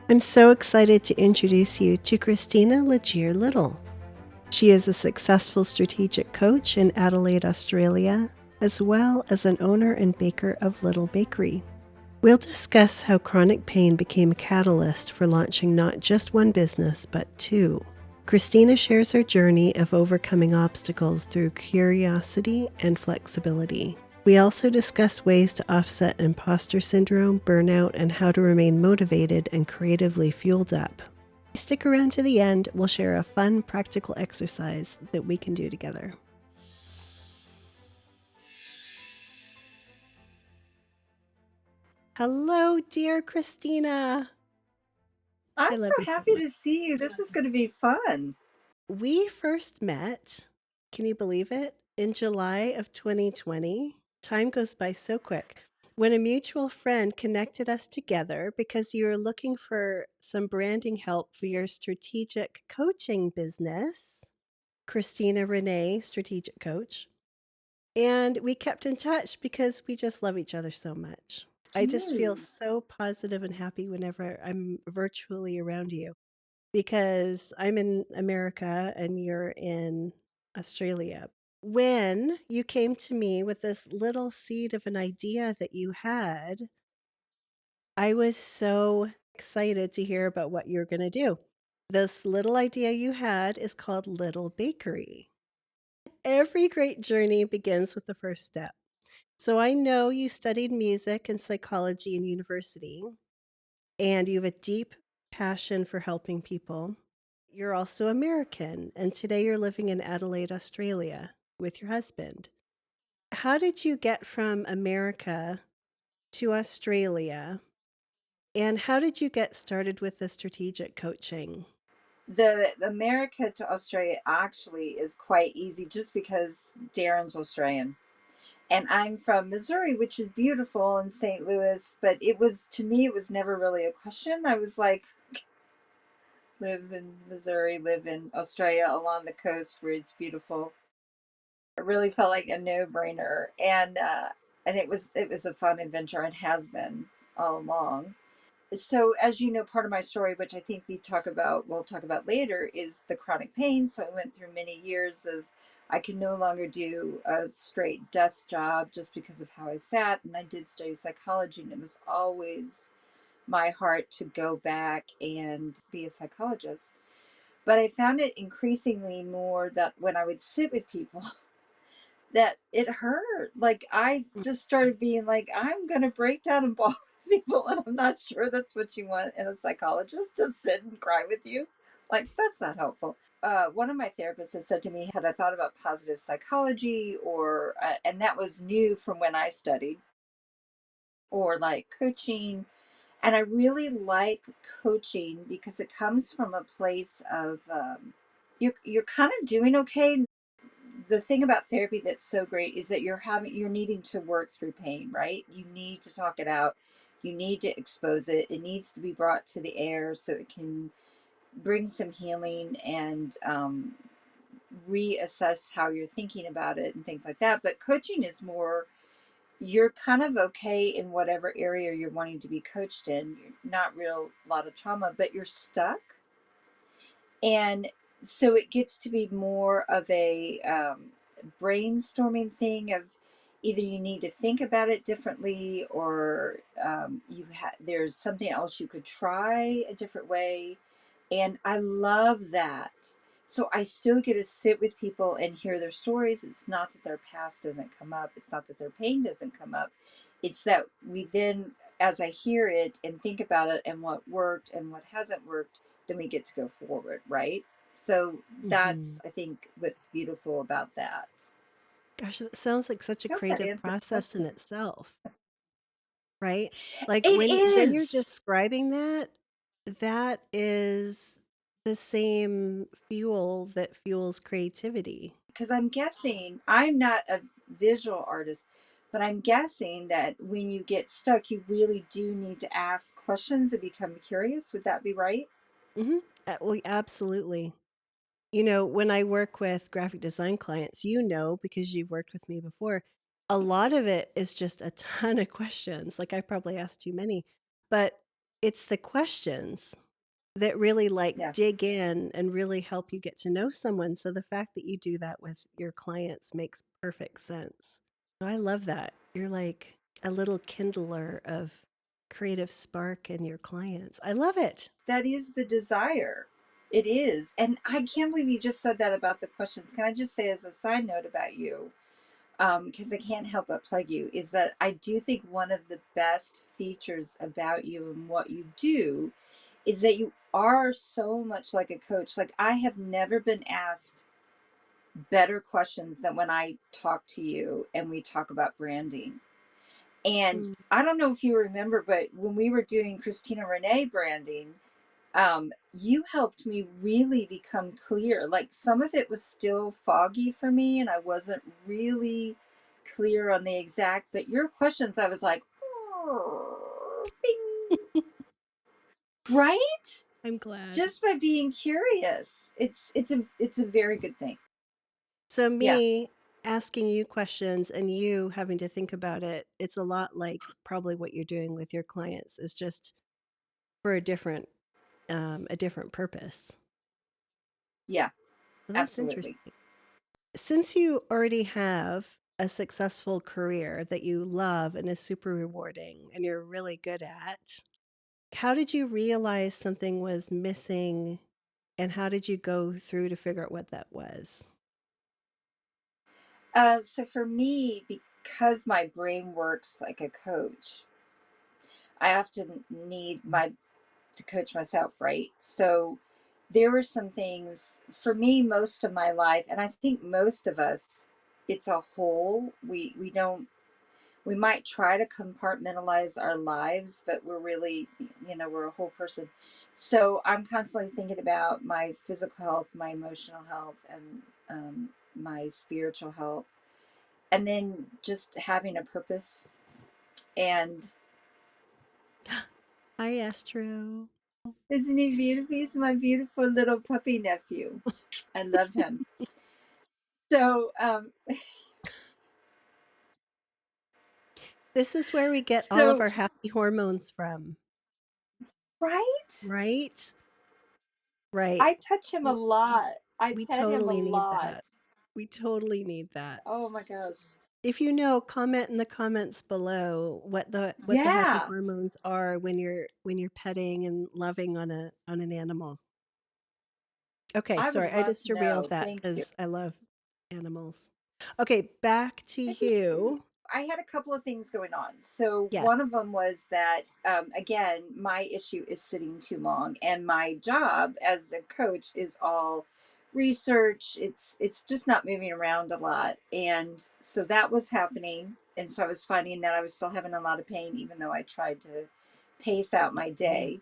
I'm so excited to introduce you to Christina Legier-Little. She is a successful strategic coach in Adelaide, Australia, as well as an owner and baker of Little Bakery. We'll discuss how chronic pain became a catalyst for launching not just one business, but two. Christina shares her journey of overcoming obstacles through curiosity and flexibility. We also discuss ways to offset imposter syndrome, burnout, and how to remain motivated and creatively fueled up. Stick around to the end. We'll share a fun, practical exercise that we can do together. Hello, dear Christina. I'm I so love you so happy much. to see you. This is going to be fun. We first met, can you believe it, in July of 2020. Time goes by so quick. When a mutual friend connected us together because you were looking for some branding help for your strategic coaching business, Christina Renee, strategic coach. And we kept in touch because we just love each other so much. I just feel Dude. so positive and happy whenever I'm virtually around you because I'm in America and you're in Australia. When you came to me with this little seed of an idea that you had, I was so excited to hear about what you're going to do. This little idea you had is called Little Bakery. Every great journey begins with the first step. So I know you studied music and psychology in university, and you have a deep passion for helping people. You're also American, and today you're living in Adelaide, Australia with your husband. How did you get from America to Australia? And how did you get started with the strategic coaching? The America to Australia actually is quite easy just because Darren's Australian. And I'm from Missouri, which is beautiful, in St. Louis, but it was, to me, it was never really a question. I was like, live in Missouri, live in Australia along the coast where it's beautiful. It really felt like a no-brainer. And it was a fun adventure and has been all along. So as you know, part of my story, which I think we'll talk about later, is the chronic pain. So I went through many years of I could no longer do a straight desk job just because of how I sat. And I did study psychology, and it was always my heart to go back and be a psychologist. But I found it increasingly more that when I would sit with people, that it hurt. Like I just started being like, I'm gonna break down and bawl with people, and I'm not sure that's what you want in a psychologist, to sit and cry with you. Like that's not helpful. One of my therapists had said to me, had I thought about positive psychology, or and that was new from when I studied, or like coaching. And I really like coaching because it comes from a place of you're kind of doing okay. The thing about therapy that's so great is that you're needing to work through pain, right? You need to talk it out, you need to expose it, it needs to be brought to the air so it can bring some healing and reassess how you're thinking about it and things like that. But coaching is more, you're kind of okay in whatever area you're wanting to be coached in. You're not real lot of trauma, but you're stuck. And so it gets to be more of a brainstorming thing of either you need to think about it differently, or there's something else you could try a different way. And I love that. So I still get to sit with people and hear their stories. It's not that their past doesn't come up, it's not that their pain doesn't come up. It's that we then, as I hear it and think about it and what worked and what hasn't worked, then we get to go forward, right? So Mm-hmm. that's, I think, what's beautiful about that. Gosh, that sounds like such a I hope that creative answered the process in question. itself, right? Like It when you're is. describing that, that is the same fuel that fuels creativity. Because I'm guessing, I'm not a visual artist, but I'm guessing that when you get stuck, you really do need to ask questions and become curious. Would that be right? Mhm. Well, absolutely. You know, when I work with graphic design clients, you know, because you've worked with me before, a lot of it is just a ton of questions. Like I probably asked too many, but it's the questions that really like Yeah. dig in and really help you get to know someone. So the fact that you do that with your clients makes perfect sense. So I love that. You're like a little kindler of creative spark in your clients. I love it. That is the desire. It is. And I can't believe you just said that about the questions. Can I just say, as a side note about you, because I can't help but plug you, is that I do think one of the best features about you and what you do is that you are so much like a coach. Like, I have never been asked better questions than when I talk to you and we talk about branding. And Mm. I don't know if you remember, but when we were doing Christina Renee branding, you helped me really become clear. Like, some of it was still foggy for me, and I wasn't really clear on the exact, but your questions, I was like, "Oh, bing," right? I'm glad. Just by being curious. It's a very good thing. So Yeah. me asking you questions and you having to think about it, it's a lot like probably what you're doing with your clients is just for a different purpose. Yeah, So that's absolutely. interesting. Since you already have a successful career that you love and is super rewarding and you're really good at, how did you realize something was missing and how did you go through to figure out what that was? So for me, because my brain works like a coach, I often need my to coach myself, right? So there were some things for me most of my life, and I think most of us, it's a whole. We don't, we might try to compartmentalize our lives, but we're really, we're a whole person. So I'm constantly thinking about my physical health, my emotional health, and my spiritual health, and then just having a purpose. And Hi, Astro. isn't he beautiful? He's my beautiful little puppy nephew. I love him. So, This is where we get all of so our happy hormones from, right? right? Right. I touch him a We, lot. I we pet him a totally need that. lot. We totally need that. Oh my gosh. If you know, comment in the comments below what the happy Yeah, hormones are when you're petting and loving on an animal. Okay, I would sorry, I love just to derailed know. that Thank you. because I love animals. Okay, back to I do too. you. I had a couple of things going on. So Yeah. one of them was that, again, my issue is sitting too long, and my job as a coach is all research. It's just not moving around a lot, and so that was happening. And so I was finding that I was still having a lot of pain, even though I tried to pace out my Mm. day.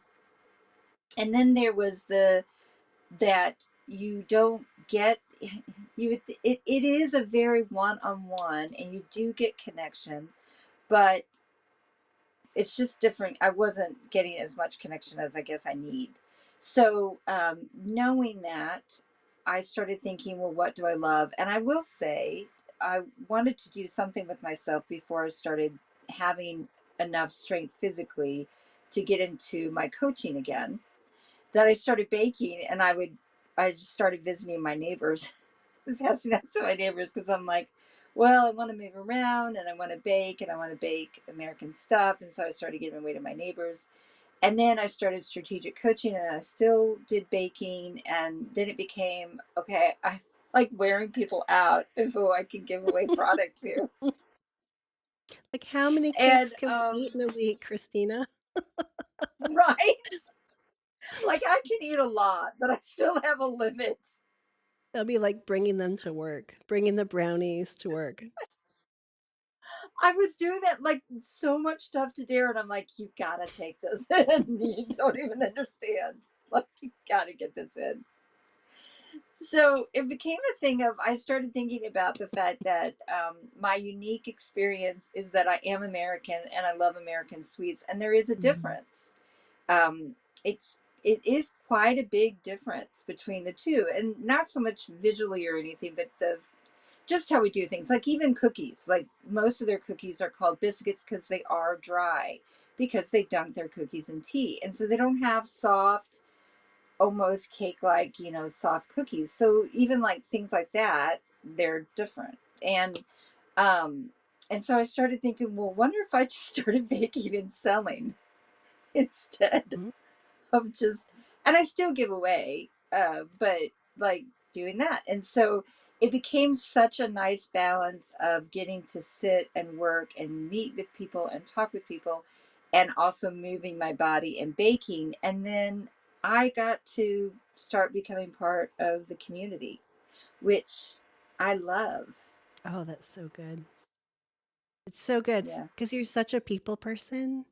And then there was the that you don't get it is a very one-on-one, and you do get connection, but it's just different. I wasn't getting as much connection as I guess I need. So knowing that, I started thinking, well, what do I love? And I will say, I wanted to do something with myself before I started having enough strength physically to get into my coaching again, that I started baking, and I just started visiting my neighbors, passing out to my neighbors, because I'm like, well, I want to move around and I want to bake, and I want to bake American stuff. And so I started giving away to my neighbors. And then I started strategic coaching, and I still did baking. And then it became, okay, I like wearing people out of who I can give away product to. Like how many cakes And can we eat in a week, Christina? right, like I can eat a lot, but I still have a limit. They'll be like bringing them to work, bringing the brownies to work. I was doing that, like, so much stuff to Darren. I'm like, you gotta take this in. You don't even understand. Like, you gotta get this in. So it became a thing of, I started thinking about the fact that my unique experience is that I am American and I love American sweets, and there is a Mhm. difference. Um, it is quite a big difference between the two, and not so much visually or anything, but the just how we do things. Like even cookies, like most of their cookies are called biscuits because they are dry, because they dunk their cookies in tea. And so they don't have soft, almost cake like, soft cookies. So even like things like that, they're different. Um, and so I started thinking, well, wonder if I just started baking and selling instead Mhm. of just, and I still give away, but like doing that. And so it became such a nice balance of getting to sit and work and meet with people and talk with people, and also moving my body and baking. And then I got to start becoming part of the community, which I love. Oh, that's so good. It's so good Yeah. because you're such a people person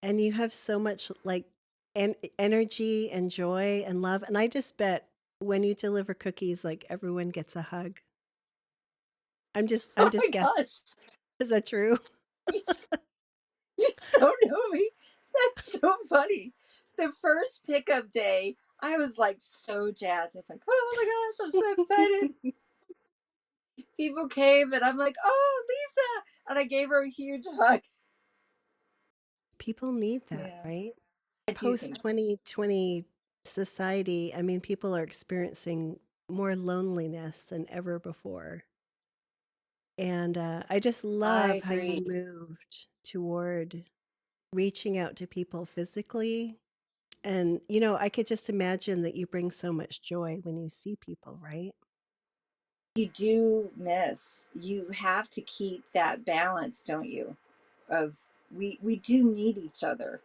and you have so much like energy and joy and love. And I just bet when you deliver cookies, like everyone gets a hug. I'm Oh just my guessing. gosh. Is that true? You You so know me. That's so funny. The first pickup day, I was like so jazzed. I'm like, oh my gosh, I'm so excited. People came and I'm like, oh, Lisa. And I gave her a huge hug. People need that, Yeah. right? I do Post think so. 2020 society, I mean, people are experiencing more loneliness than ever before. And I just I love how you agree. moved toward reaching out to people physically. And, I could just imagine that you bring so much joy when you see people, right? You do miss. You have to keep that balance, don't you? Of we do need each other.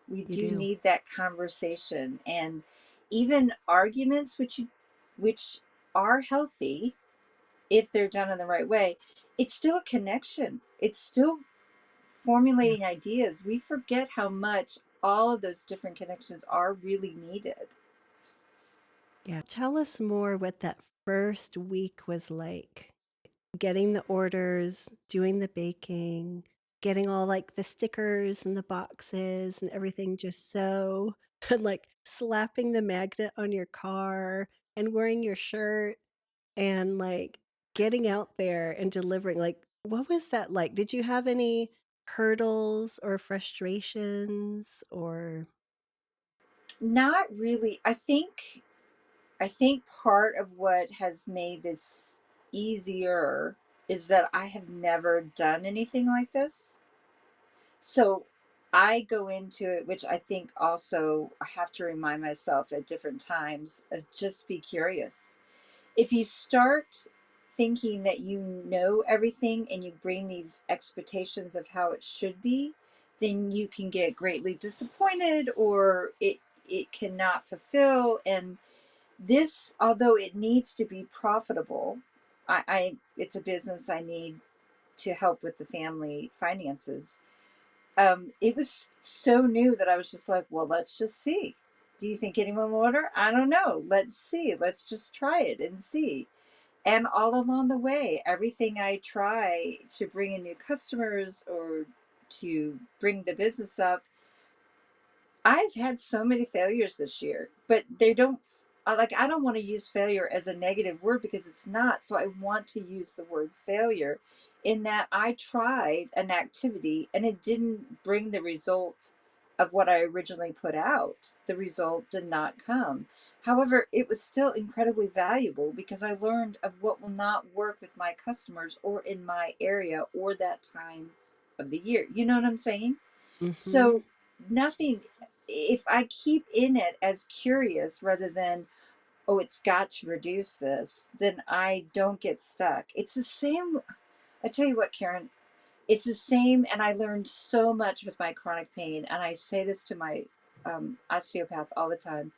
We You do do. need that conversation, and even arguments which are healthy if they're done in the right way. It's still a connection. It's still Yeah. formulating ideas. We forget how much all of those different connections are really needed. Yeah. Tell us more what that first week was like. Getting the orders, doing the baking, getting all like the stickers and the boxes and everything just so, and like slapping the magnet on your car and wearing your shirt and like getting out there and delivering. Like, what was that like? Did you have any hurdles or frustrations or? Not really. I think part of what has made this easier is that I have never done anything like this. So I go into it, which I think also I have to remind myself at different times of just be curious. If you start thinking that you know everything and you bring these expectations of how it should be, then you can get greatly disappointed, or it cannot fulfill. And this, although it needs to be profitable, I it's a business I need to help with the family finances. It was so new that I was just like, well, let's just see. Do you think anyone will order? I don't know. Let's see. Let's just try it and see. And all along the way, everything I try to bring in new customers or to bring the business up, I've had so many failures this year, but they don't like, I don't want to use failure as a negative word because it's not. So I want to use the word failure in that I tried an activity and it didn't bring the result of what I originally put out. The result did not come. However, it was still incredibly valuable because I learned of what will not work with my customers or in my area or that time of the year. You know what I'm saying? Mm-hmm. So nothing, if I keep in it as curious rather than, oh, it's got to produce this, then I don't get stuck. It's the same. I tell you what, Karen, it's the same. And I learned so much with my chronic pain. And I say this to my osteopath all the time.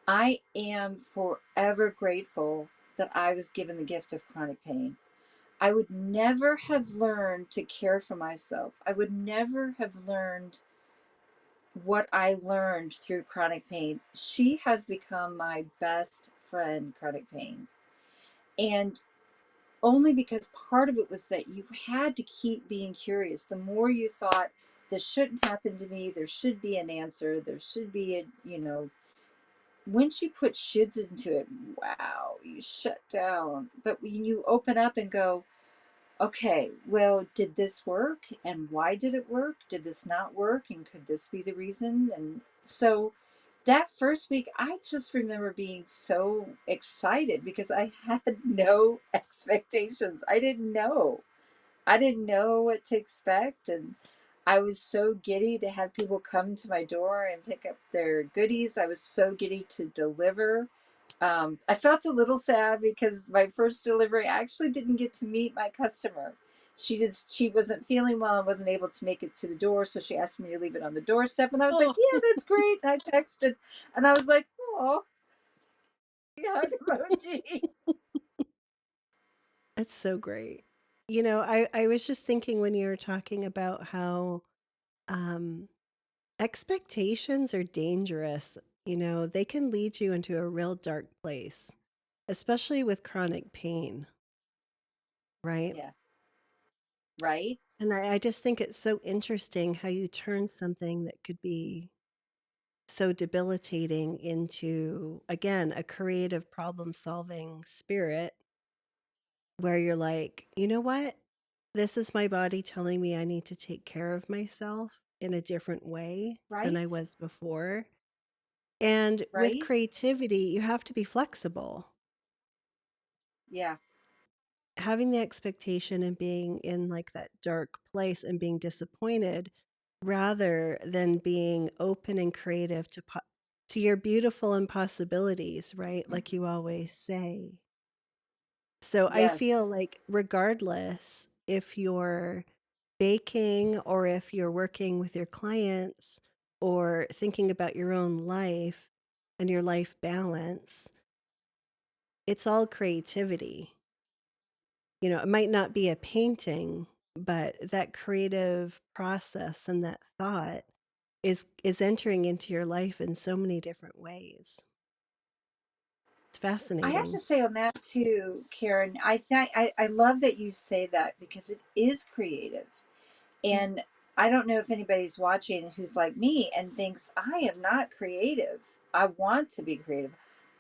I am forever grateful that I was given the gift of chronic pain. I would never have learned to care for myself. I would never have learned what I learned through chronic pain. She has become my best friend, chronic pain. And only because part of it was that you had to keep being curious. The more you thought, this shouldn't happen to me, there should be an answer, there should be a, once you put shoulds into it, wow, you shut down. But when you open up and go, okay, well, did this work? And why did it work? Did this not work? And could this be the reason? And so that first week, I just remember being so excited because I had no expectations. I didn't know what to expect. And I was so giddy to have people come to my door and pick up their goodies. I was so giddy to deliver. I felt a little sad because my first delivery, I actually didn't get to meet my customer. She wasn't feeling well and wasn't able to make it to the door, so she asked me to leave it on the doorstep, and I was like, Oh, "Yeah, that's great." And I texted, and I was like, "Oh, hug emoji." that's so great. I was just thinking when you were talking about how um, expectations are dangerous. They can lead you into a real dark place, especially with chronic pain, right? Yeah, right. And I just think it's so interesting how you turn something that could be so debilitating into, again, a creative problem solving spirit where you're like, you know what? This is my body telling me I need to take care of myself in a different way than I Right, was before. And with right. creativity, you have to be flexible. Yeah. Having the expectation and being in like that dark place and being disappointed rather than being open and creative to your beautiful impossibilities, right? Like you always say. So I feel Yes. like regardless if you're baking or if you're working with your clients or thinking about your own life and your life balance, it's all creativity. It might not be a painting, but that creative process and that thought is entering into your life in so many different ways. It's I have to fascinating. say on that too, Karen, I love that you say that because it is creative. And I don't know if anybody's watching who's like me and thinks, I am not creative. I want to be creative.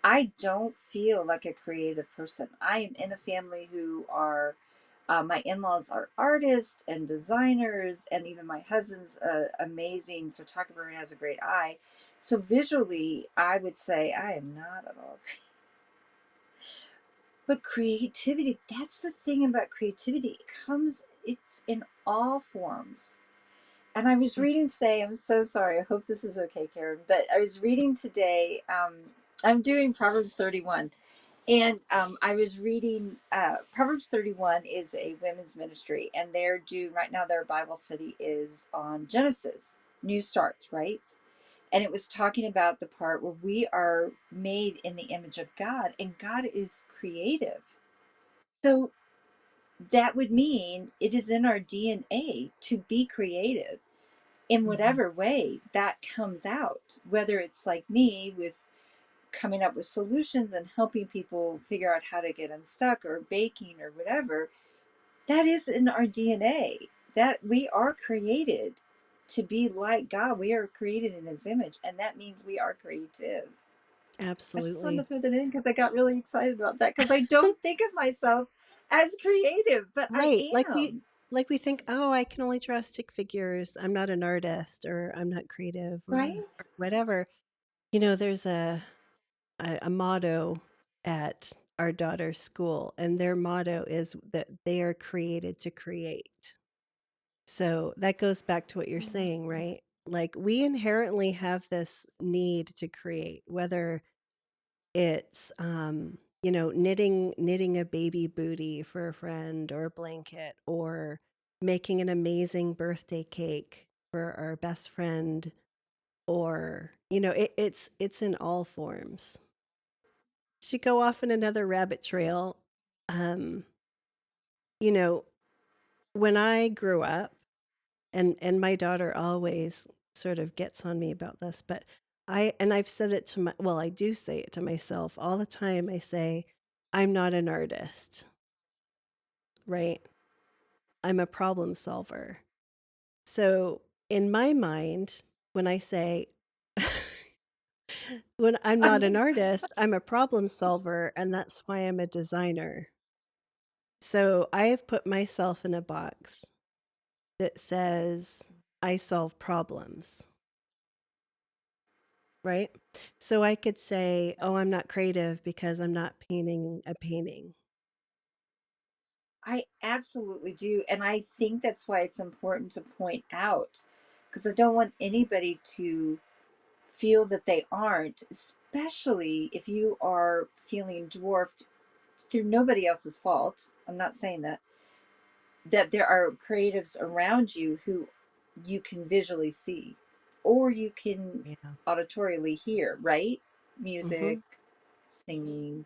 I don't feel like a creative person. I am in a family who are, my in laws are artists and designers, and even my husband's an amazing photographer and has a great eye. So visually, I would say I am not at all. But creativity, that's the thing about creativity. It's in all forms. And I was Mm. reading today, I'm so sorry. I hope this is okay, Karen. But I was reading today, I'm doing Proverbs 31. And I was reading Proverbs 31 is a women's ministry, and they're doing right now, their Bible study is on Genesis, new starts, right? And it was talking about the part where we are made in the image of God, and God is creative. So that would mean it is in our DNA to be creative in Mhm. whatever way that comes out, whether it's like me with coming up with solutions and helping people figure out how to get unstuck or baking or whatever, that is in our DNA. That we are created to be like God. We are created in his image, and that means we are creative. I just wanted to Absolutely. throw that in because I got really excited about that because I don't think of myself as creative, but I Right. am. Like we think, "Oh, I can only draw stick figures. I'm not an artist or I'm not creative Right? or whatever." There's a motto at our daughter's school, and their motto is that they are created to create. So that goes back to what you're saying, right? Like we inherently have this need to create, whether it's knitting a baby booty for a friend or a blanket or making an amazing birthday cake for our best friend or it's in all forms. To go off in another rabbit trail, um, you know, when I grew up, and my daughter always sort of gets on me about this, but I've said it to I do say it to myself all the time. I say, I'm not an artist, right? I'm a problem solver. So in my mind, when I say When I'm not an Um, artist, I'm a problem solver, and that's why I'm a designer. So I have put myself in a box that says I solve problems, right? So I could say, oh, I'm not creative because I'm not painting a painting. I absolutely do. And I think that's why it's important to point out, because I don't want anybody to feel that they aren't, especially if you are feeling dwarfed through nobody else's fault. I'm not saying that, that there are creatives around you who you can visually see or you can Yeah. auditorially hear, right? Hmm. Music, singing.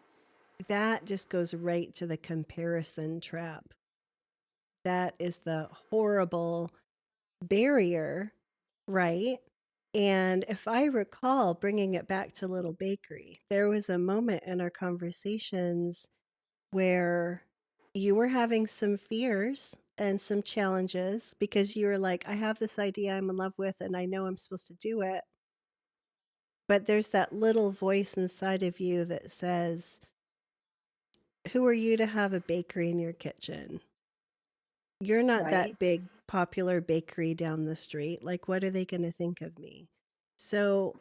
That just goes right to the comparison trap. That is the horrible barrier, right? And if I recall, bringing it back to Little Bakery, there was a moment in our conversations where you were having some fears and some challenges because you were like, I have this idea I'm in love with and I know I'm supposed to do it. But there's that little voice inside of you that says, who are you to have a bakery in your kitchen? You're not Right. that big popular bakery down the street. Like, what are they going to think of me? So,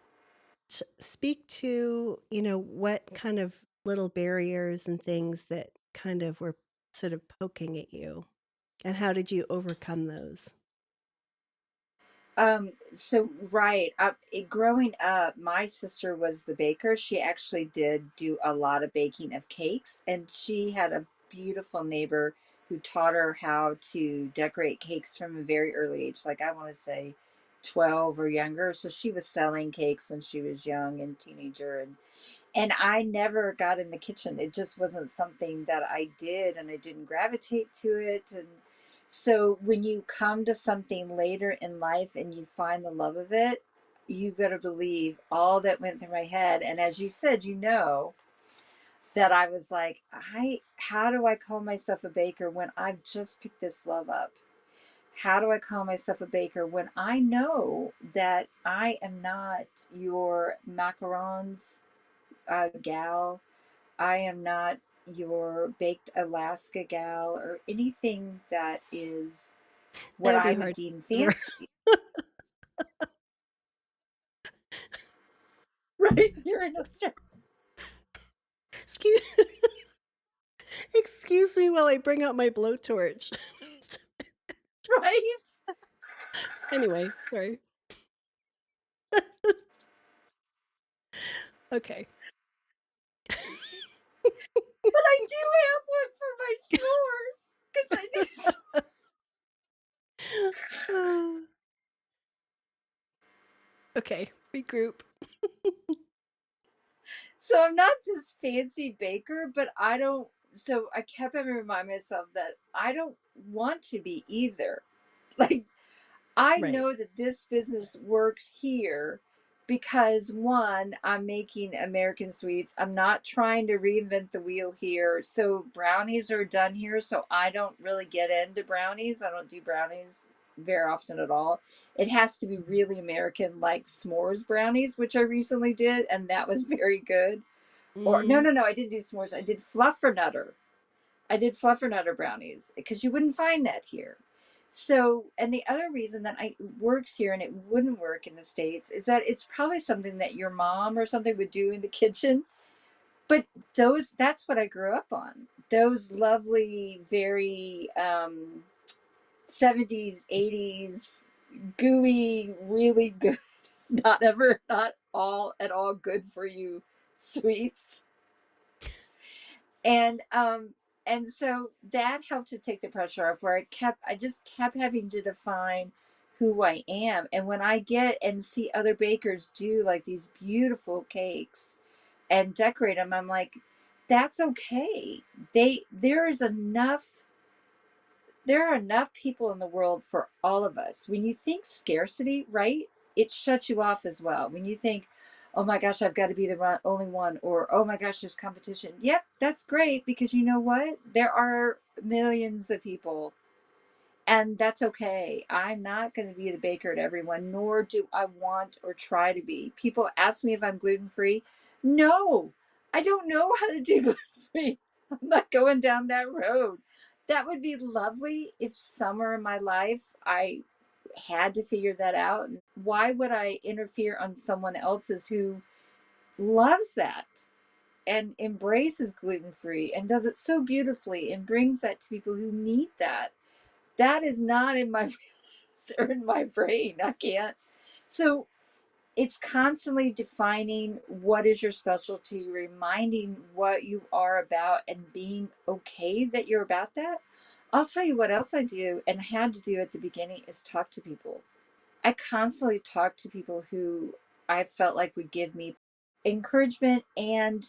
speak to, what kind of little barriers and things that kind of were sort of poking at you, and how did you overcome those? So right, growing up, my sister was the baker. She actually did do a lot of baking of cakes, and she had a beautiful neighbor who taught her how to decorate cakes from a very early age, like I want to say 12 or younger. So she was selling cakes when she was young and teenager, and I never got in the kitchen. It just wasn't something that I did, and I didn't gravitate to it. And so when you come to something later in life and you find the love of it, you better believe all that went through my head. And as you said, that I was like, how do I call myself a baker when I've just picked this love up? How do I call myself a baker when I know that I am not your macarons gal? I am not your baked Alaska gal or anything that is That what would I be would hard. deem fancy. Right? You're in Australia, excuse, excuse me while I bring out my blowtorch. right? Anyway, sorry. Okay. But I do have one for my s'mores because I do. Oh, okay, regroup. So I'm not this fancy baker, but I don't. So I kept having to remind myself that I don't want to be either. Like, I Right. know that this business works here because one, I'm making American sweets. I'm not trying to reinvent the wheel here. So brownies are done here. So I don't really get into brownies. I don't do brownies very often at all. It has to be really American, like s'mores brownies, which I recently did, and that was very good. Or no, Mm-hmm. no, no, I didn't do s'mores. I did fluffernutter. I did fluffernutter brownies because you wouldn't find that here. So, and the other reason that I works here and it wouldn't work in the States is that it's probably something that your mom or something would do in the kitchen. But that's what I grew up on. Those lovely, very 70s, 80s, gooey, really good, not all at all good for you sweets. And so that helped to take the pressure off, where I just kept having to define who I am. And when I get and see other bakers do like these beautiful cakes and decorate them, I'm like, that's okay. There is enough, there are enough people in the world for all of us. When you think scarcity, right, it shuts you off as well. When you think, oh my gosh, I've got to be the only one, or oh my gosh, there's competition. Yep, that's great, because you know what? There are millions of people And that's okay. I'm not going to be the baker at everyone, nor do I want or try to be. People ask me if I'm gluten free. No, I don't know how to do gluten free. I'm not going down that road. That would be lovely if somewhere in my life I had to figure that out. Why would I interfere on someone else's who loves that and embraces gluten free and does it so beautifully and brings that to people who need that? That is not in my or in my brain. I can't. So it's constantly defining what is your specialty, reminding what you are about, and being okay that you're about that. I'll tell you what else I do and had to do at the beginning is talk to people. I constantly talk to people who I felt like would give me encouragement. And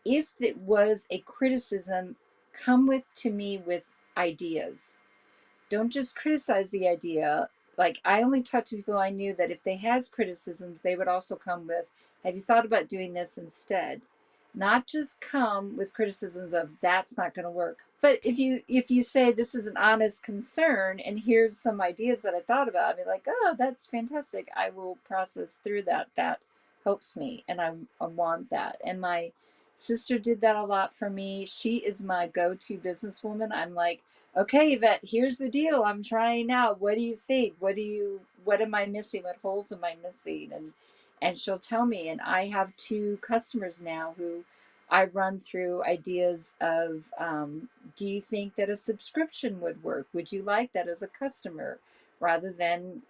if it was a criticism, come with to me with ideas. Don't just criticize the idea. Like, I only talked to people I knew that if they had criticisms, they would also come with, have you thought about doing this instead? Not just come with criticisms of that's not going to work. But if you say this is an honest concern and here's some ideas that I thought about, I'd be like, oh, that's fantastic. I will process through that. That helps me, and I want that. And my sister did that a lot for me. She is my go-to businesswoman. I'm like, okay, Yvette, here's the deal. I'm trying out. What do you think? What am I missing? What holes am I missing? And she'll tell me. And I have two customers now who I run through ideas of, do you think that a subscription would work? Would you like that as a customer rather than,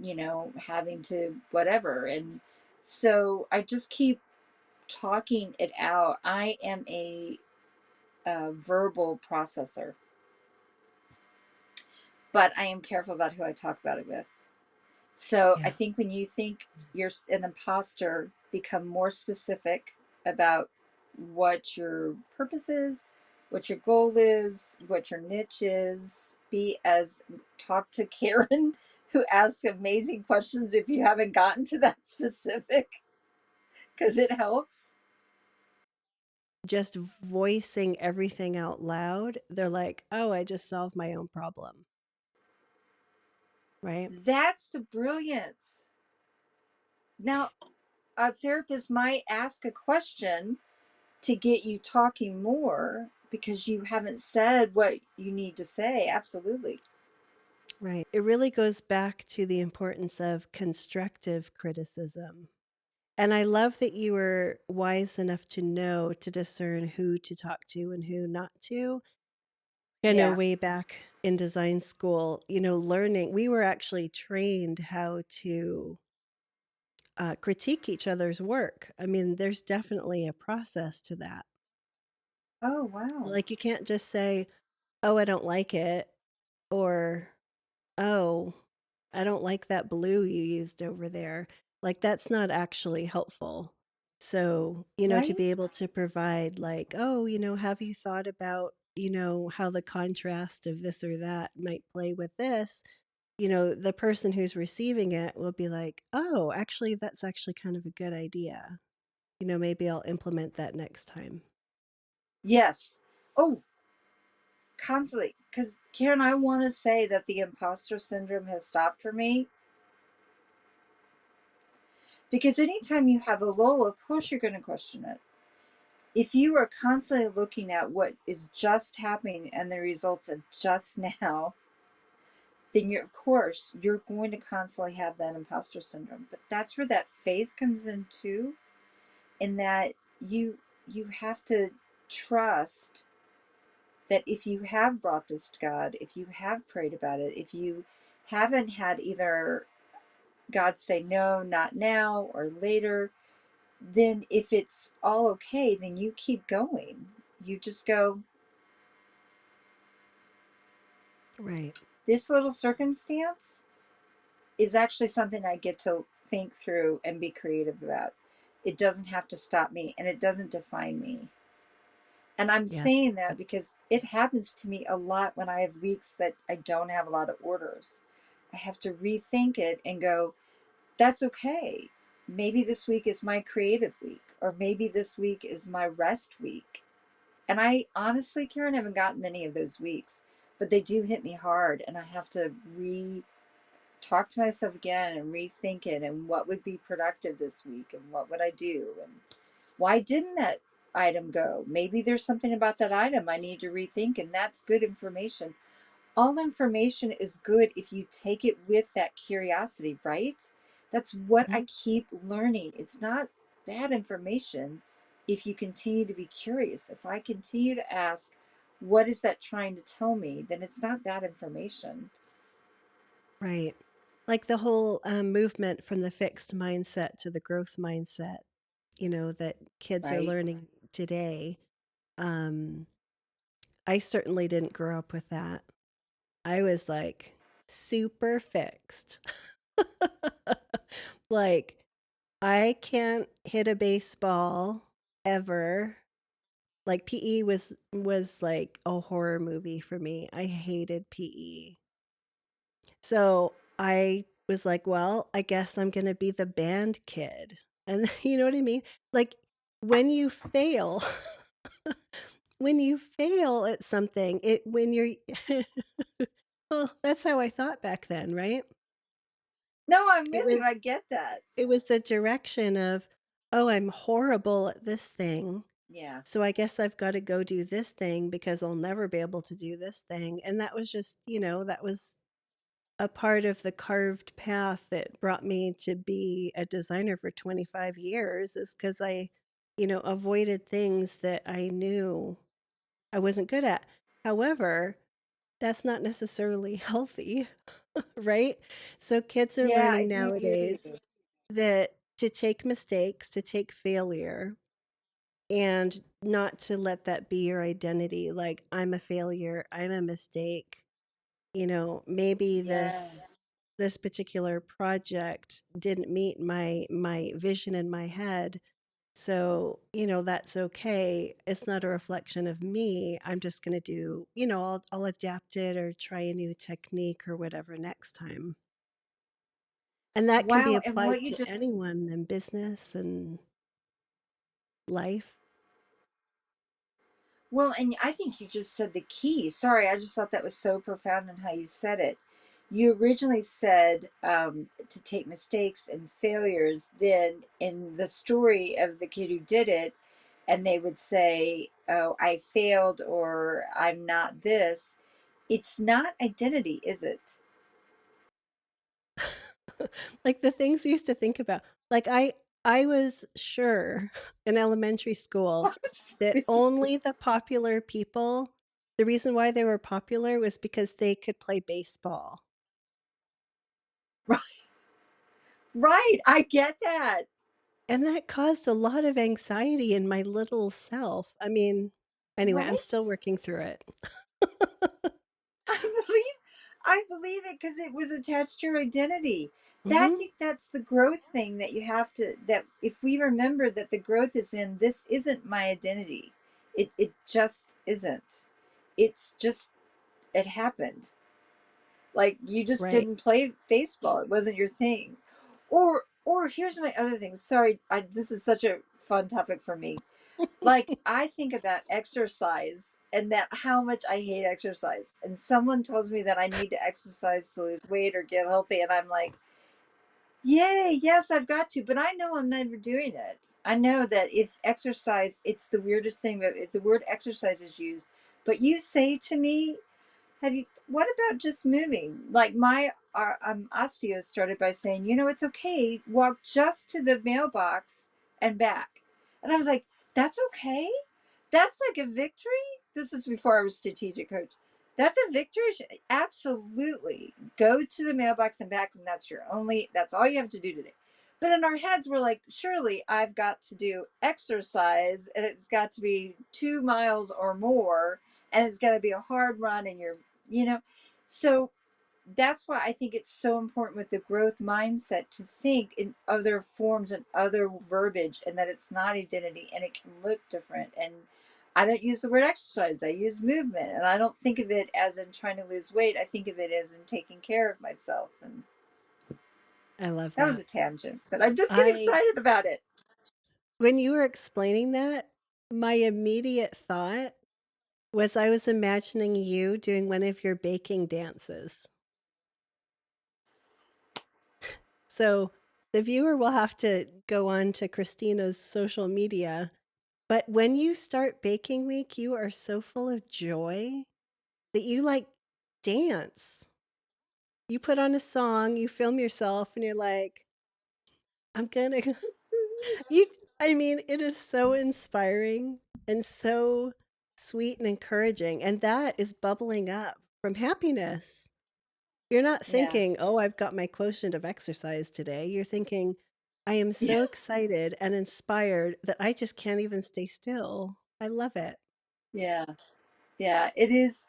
having to whatever? And so I just keep talking it out. I am a verbal processor, but I am careful about who I talk about it with. So I Yeah. think when you think you're an imposter, become more specific about what your purpose is, what your goal is, what your niche is. Be as talk to Karen, who asks amazing questions if you haven't gotten to that specific, because it helps. Just voicing everything out loud, they're like, "Oh, I just solved my own problem." Right? That's the brilliance. Now, a therapist might ask a question to get you talking more because you haven't said what you need to say. Absolutely. Right. It really goes back to the importance of constructive criticism. And I love that you were wise enough to know to discern who to talk to and who not to. I know Yeah. way back in design school, learning, we were actually trained how to critique each other's work. I mean, there's definitely a process to that. Oh, wow. Like, you can't just say, "Oh, I don't like it," or, "Oh, I don't like that blue you used over there." Like, that's not actually helpful. So, to Right? be able to provide, like, "Oh, have you thought about, how the contrast of this or that might play with this?" The person who's receiving it will be like, "Oh, actually, that's actually kind of a good idea. Maybe I'll implement that next time." Yes. Oh, constantly. Because, Karen, I want to say that the imposter syndrome has stopped for me. Because anytime you have a lull, of course you're going to question it. If you are constantly looking at what is just happening and the results of just now, then of course you're going to constantly have that imposter syndrome. But that's where that faith comes in too, in that you have to trust that if you have brought this to God, if you have prayed about it, if you haven't had either God say no, not now, or later, then if it's all okay, then you keep going. You just go, Right. this little circumstance is actually something I get to think through and be creative about. It doesn't have to stop me and it doesn't define me. And I'm Yeah. saying that because it happens to me a lot when I have weeks that I don't have a lot of orders. I have to rethink it and go, that's okay. Maybe this week is my creative week, or maybe this week is my rest week. And I honestly, Karen, haven't gotten many of those weeks. but they do hit me hard, and I have to re talk to myself again and rethink it, and what would be productive this week, and what would I do, and why didn't that item go? Maybe there's something about that item I need to rethink, and that's good information. All information is good if you take it with that curiosity, right? That's what I Mhm. keep learning. It's not bad information if you continue to be curious. If I continue to ask, what is that trying to tell me? Then it's not bad information, Right. Like the whole movement from the fixed mindset to the growth mindset, that kids are right? learning today. Um, I certainly didn't grow up with that. I was like super fixed. Like, I can't hit a baseball ever. Like PE was like a horror movie for me. I hated PE. So I was like, well, I guess I'm going to be the band kid. And you know what I mean? Like when you fail, when you fail at something, when you're, well, that's how I thought back then, right? No, I'm It with was, you. I get that. it was the direction of, oh, I'm horrible at this thing. Yeah. So I guess I've got to go do this thing because I'll never be able to do this thing. And that was just, that was a part of the carved path that brought me to be a designer for 25 years is because I, avoided things that I knew I wasn't good at. However, that's not necessarily healthy, right? So kids are Yeah, I learning do hear you. nowadays that to take mistakes, to take failure, and not to let that be your identity. Like, I'm a failure, I'm a mistake. Maybe Yes. this particular project didn't meet my vision in my head. So, that's okay. It's not a reflection of me. I'm just going to do, I'll adapt it or try a new technique or whatever next time. And that can be Wow. And what applied you to just anyone in business and life. Well, and I think you just said the key. Sorry, I just thought that was so profound in how you said it. You originally said to take mistakes and failures. Then, in the story of the kid who did it, and they would say, "Oh, I failed," or "I'm not this." It's not identity, is it? Like the things we used to think about. Like I was sure in elementary school that only the popular people, the reason why they were popular was because they could play baseball. Right. I get that. And that caused a lot of anxiety in my little self. I mean, anyway, I'm still Right. working through it. I believe I believe it because it was attached to your identity. That I Mhm. think that's the growth thing that you have to that if we remember that the growth is in this isn't my identity. It just isn't. It's just it happened. Like you just Right. didn't play baseball. It wasn't your thing. Or here's my other thing. Sorry, this is such a fun topic for me. Like I think about exercise and that how much I hate exercise. And someone tells me that I need to exercise to lose weight or get healthy. And I'm like, yay, yes, I've got to. But I know I'm never doing it. I know that if exercise, it's the weirdest thing, but if the word exercise is used, but you say to me, have you? What about just moving? Like my osteo started by saying, it's okay. Walk just to the mailbox and back. And I was like, that's okay. That's like a victory. This is before I was strategic coach. That's a victory. Absolutely. Go to the mailbox and back, and that's all you have to do today. But in our heads, we're like, surely I've got to do exercise and it's got to be 2 miles or more and it's got to be a hard run and you know, so that's why I think it's so important with the growth mindset to think in other forms and other verbiage and that it's not identity and it can look different. And I don't use the word exercise, I use movement. And I don't think of it as in trying to lose weight, I think of it as in taking care of myself. And I love that was that. a tangent, but I just get I excited about it. When you were explaining that, my immediate thought was I was imagining you doing one of your baking dances. So the viewer will have to go on to Christina's social media. But when you start baking week, you are so full of joy that you like dance. You put on a song, you film yourself, and you're like, I'm gonna you I mean, it is so inspiring and so sweet and encouraging. And that is bubbling up from happiness. You're not Yeah. thinking, oh, I've got my quotient of exercise today. You're thinking, I am Yeah. so excited and inspired that I just can't even stay still. I love it. Yeah. Yeah. It is.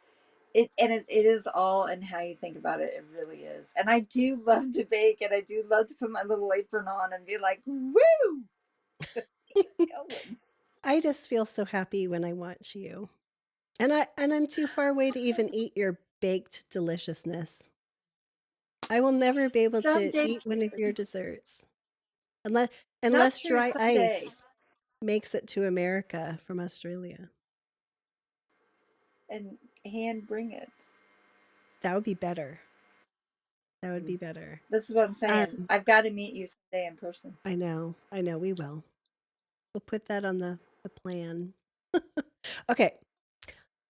It is all in how you think about it. It really is. And I do love to bake, and I do love to put my little apron on and be like, "Woo, it's going." I just feel so happy when I watch you. I'm too far away to even eat your baked deliciousness. I will never be able to Someday, eat one of your desserts unless not unless sure. dry Someday, ice makes it to America from Australia. and hand bring it. That would be better. That would be better. This is what I'm saying. Um, I've got to meet you someday in person. I know, we will. We'll put that on the plan. Okay.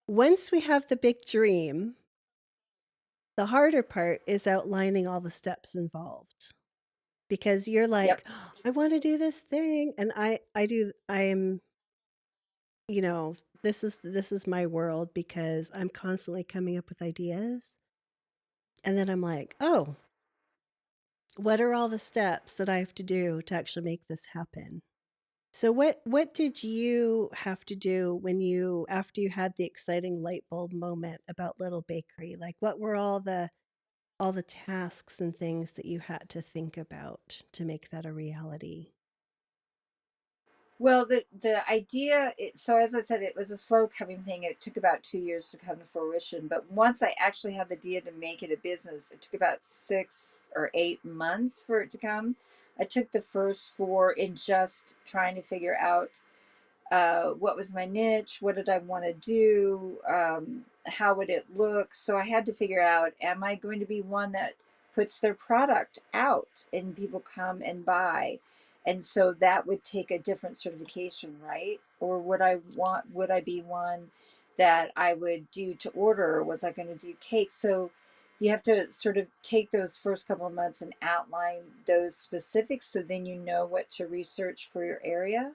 Once we have the big dream, the harder part is outlining all the steps involved. Because you're Yep. like, "Oh, I want to do this thing. And I am, you know, this is my world because I'm constantly coming up with ideas. And then I'm like, oh, what are all the steps that I have to do to actually make this happen? So what did you have to do when you after you had the exciting light bulb moment about Little Bakery? Like what were all the tasks and things that you had to think about to make that a reality? Well, the idea. So as I said, it was a slow coming thing. It took about 2 years to come to fruition. But once I actually had the idea to make it a business, it took about 6 or 8 months for it to come. I took the first four in just trying to figure out what was my niche, what did I want to do, how would it look. So I had to figure out, am I going to be one that puts their product out and people come and buy? And so that would take a different certification, right? Or would I be one that I would do to order, or was I going to do cake? So you have to sort of take those first couple of months and outline those specifics, so then you know what to research for your area.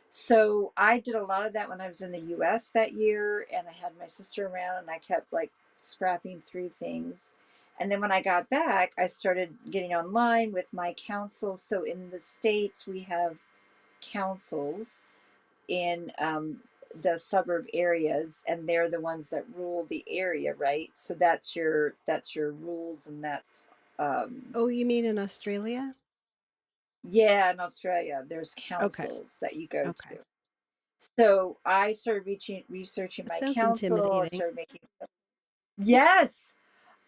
So I did a lot of that when I was in the US that year, and I had my sister around, and I kept like scrapping through things. And then when I got back, I started getting online with my council. So in the States, we have councils in the suburb areas, and they're the ones that rule the area, right? So that's your rules, and that's um, Oh, you mean in Australia? yeah. In Australia, there's Okay. councils that you go Okay. to. So I started researching That my sounds council. I intimidating. started making. Yes,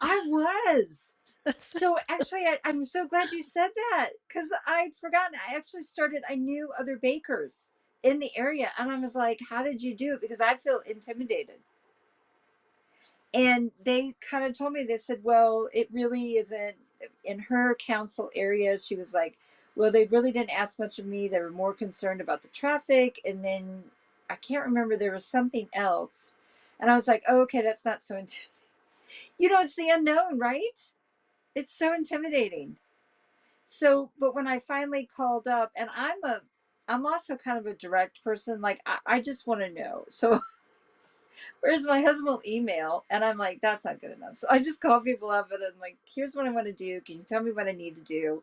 I was. That So sounds actually, I'm so glad you said that, because I'd forgotten. I actually started. I knew other bakers in the area, and I was like, "How did you do it?" Because I feel intimidated. And they kind of told me, they said, well, it really isn't in her council area. She was like, well, they really didn't ask much of me. They were more concerned about the traffic. And then I can't remember, there was something else. And I was like, oh, okay, that's not so, it's the unknown, right? It's so intimidating. So, but when I finally called up, and I'm also kind of a direct person, like I just want to know. So whereas my husband will email, and I'm like, that's not good enough. So I just call people up, and I'm like, here's what I want to do. Can you tell me what I need to do?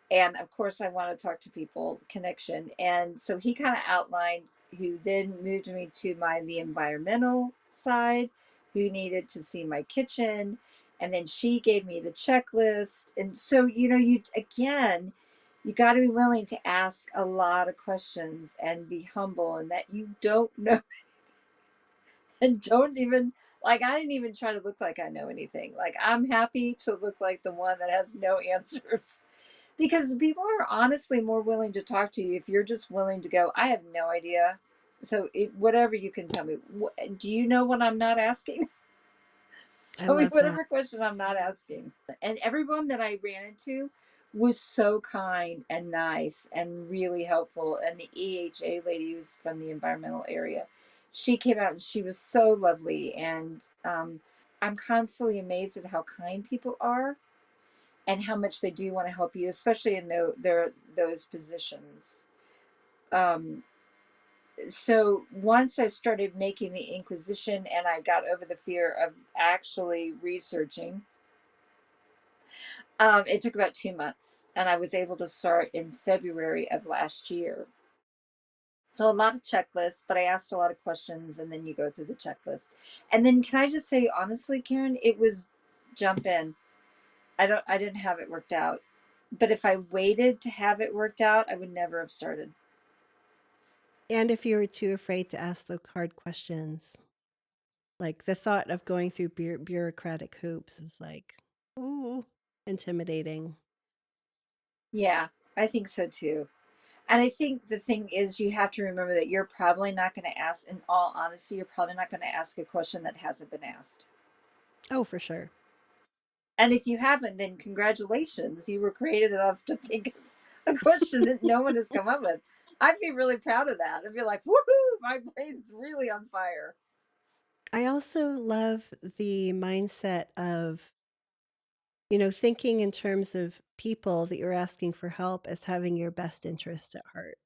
And of course, I want to talk to people, connection. And so he kind of outlined, who then moved me to the environmental side, who needed to see my kitchen. And then she gave me the checklist. And so, you got to be willing to ask a lot of questions and be humble, and that you don't know and don't even, like, I didn't even try to look like I know anything. Like, I'm happy to look like the one that has no answers, because people are honestly more willing to talk to you if you're just willing to go, I have no idea. So whatever you can tell me, do you know what I'm not asking? I Tell me love that. whatever question I'm not asking. And everyone that I ran into was so kind and nice and really helpful. And the EHA lady who's from the environmental area, she came out and she was so lovely. And I'm constantly amazed at how kind people are and how much they do want to help you, especially in those positions. Um, so once I started making the Inquisition and I got over the fear of actually researching, it took about 2 months, and I was able to start in February of last year. So a lot of checklists, but I asked a lot of questions, and then you go through the checklist. And then, can I just say honestly, Karen, it was jump in. I didn't have it worked out, but if I waited to have it worked out, I would never have started. And if you were too afraid to ask the hard questions, like the thought of going through bureaucratic hoops is like, ooh, intimidating. Yeah, I think so too. And I think the thing is, you have to remember that you're probably not going to ask, in all honesty, you're probably not going to ask a question that hasn't been asked. Oh, for sure. And if you haven't, then congratulations. You were creative enough to think of a question that no one has come up with. I'd be really proud of that. I'd be like, woohoo, my brain's really on fire. I also love the mindset of, thinking in terms of people that you're asking for help as having your best interest at heart,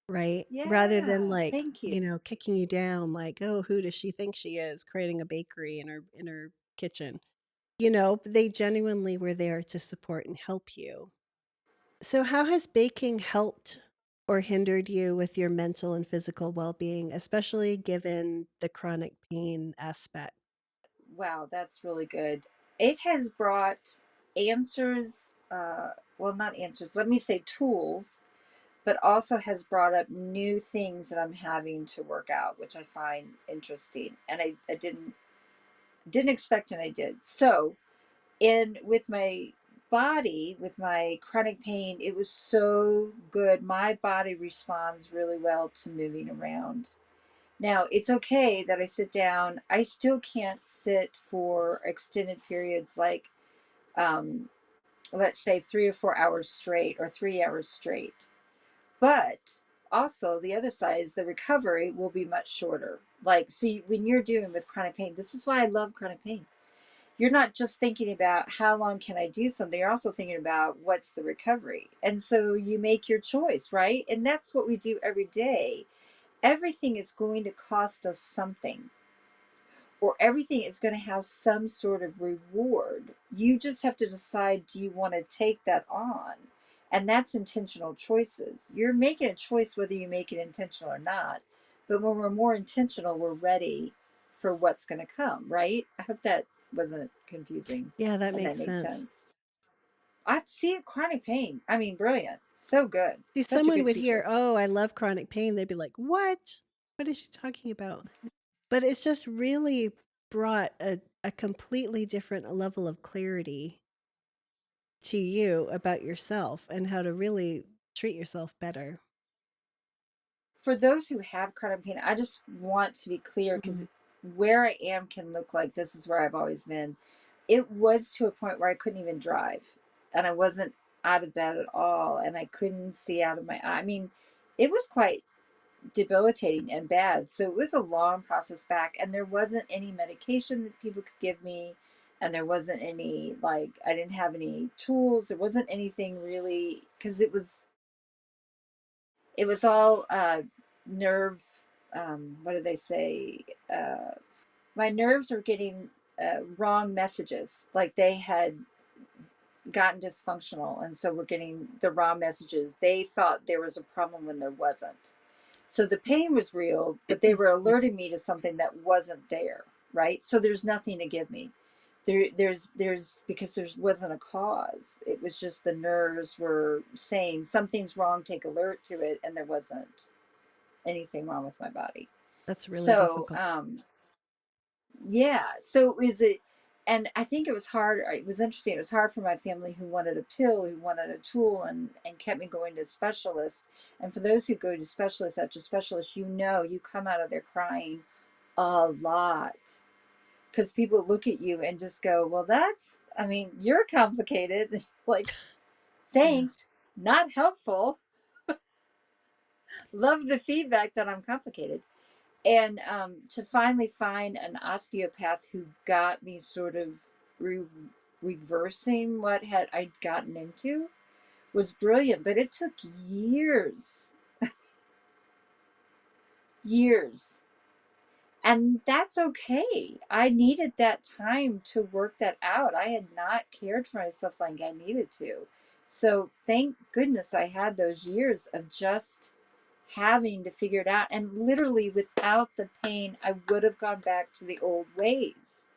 right? Rather than Yeah, like, thank you. kicking you down like, oh, who does she think she is creating a bakery in her kitchen? They genuinely were there to support and help you. So how has baking helped or hindered you with your mental and physical well-being, especially given the chronic pain aspect? Wow, that's really good. It has brought answers, well, not answers, let me say tools, but also has brought up new things that I'm having to work out, which I find interesting. And I didn't expect, and I did. So, in with my body, with my chronic pain, it was so good. My body responds really well to moving around. Now, it's okay that I sit down. I still can't sit for extended periods, like um, let's say 3 or 4 hours straight or 3 hours straight. But also, the other side is the recovery will be much shorter. Like, so when you're dealing with chronic pain, this is why I love chronic pain. You're not just thinking about how long can I do something, you're also thinking about what's the recovery. And so you make your choice, right? And that's what we do every day. Everything is going to cost us something, or everything is going to have some sort of reward. You just have to decide, do you want to take that on? And that's intentional choices. You're making a choice whether you make it intentional or not. But when we're more intentional, we're ready for what's going to come, right? I hope that wasn't confusing Yeah, that and that makes made sense. sense. I see it, chronic pain. I mean, brilliant. So good. See, Such a someone good would hear, teacher. "Oh, I love chronic pain." They'd be like, "What? What is she talking about?" But it's just really brought a completely different level of clarity to you about yourself and how to really treat yourself better. For those who have chronic pain, I just want to be clear, because Mhm. where I am can look like this is where I've always been. It was to a point where I couldn't even drive, and I wasn't out of bed at all, and I couldn't see out of my eye. I mean, it was quite debilitating and bad. So it was a long process back, and there wasn't any medication that people could give me, and there wasn't any, like, I didn't have any tools. There wasn't anything really, because it was all nerve, what do they say, my nerves were getting wrong messages, like they had gotten dysfunctional, and so we're getting the wrong messages. They thought there was a problem when there wasn't. So the pain was real, but they were Yeah, alerting me to something that wasn't there, right? So there's nothing to give me. There's because there wasn't a cause. It was just the nerves were saying something's wrong, take alert to it, and there wasn't anything wrong with my body. that's really So difficult. yeah. So is it? And I think it was hard. It was interesting. It was hard for my family who wanted a pill, who wanted a tool, and kept me going to specialists. And for those who go to specialists after specialists, you know, you come out of there crying a lot because people look at you and just go, well, that's, I mean, you're complicated. Like, Yeah. thanks, not helpful. Love the feedback that I'm complicated. And to finally find an osteopath who got me sort of re- reversing what had I'd gotten into was brilliant, but it took years, years. And that's okay. I needed that time to work that out. I had not cared for myself like I needed to. So thank goodness I had those years of just having to figure it out. And literally, without the pain, I would have gone back to the old ways.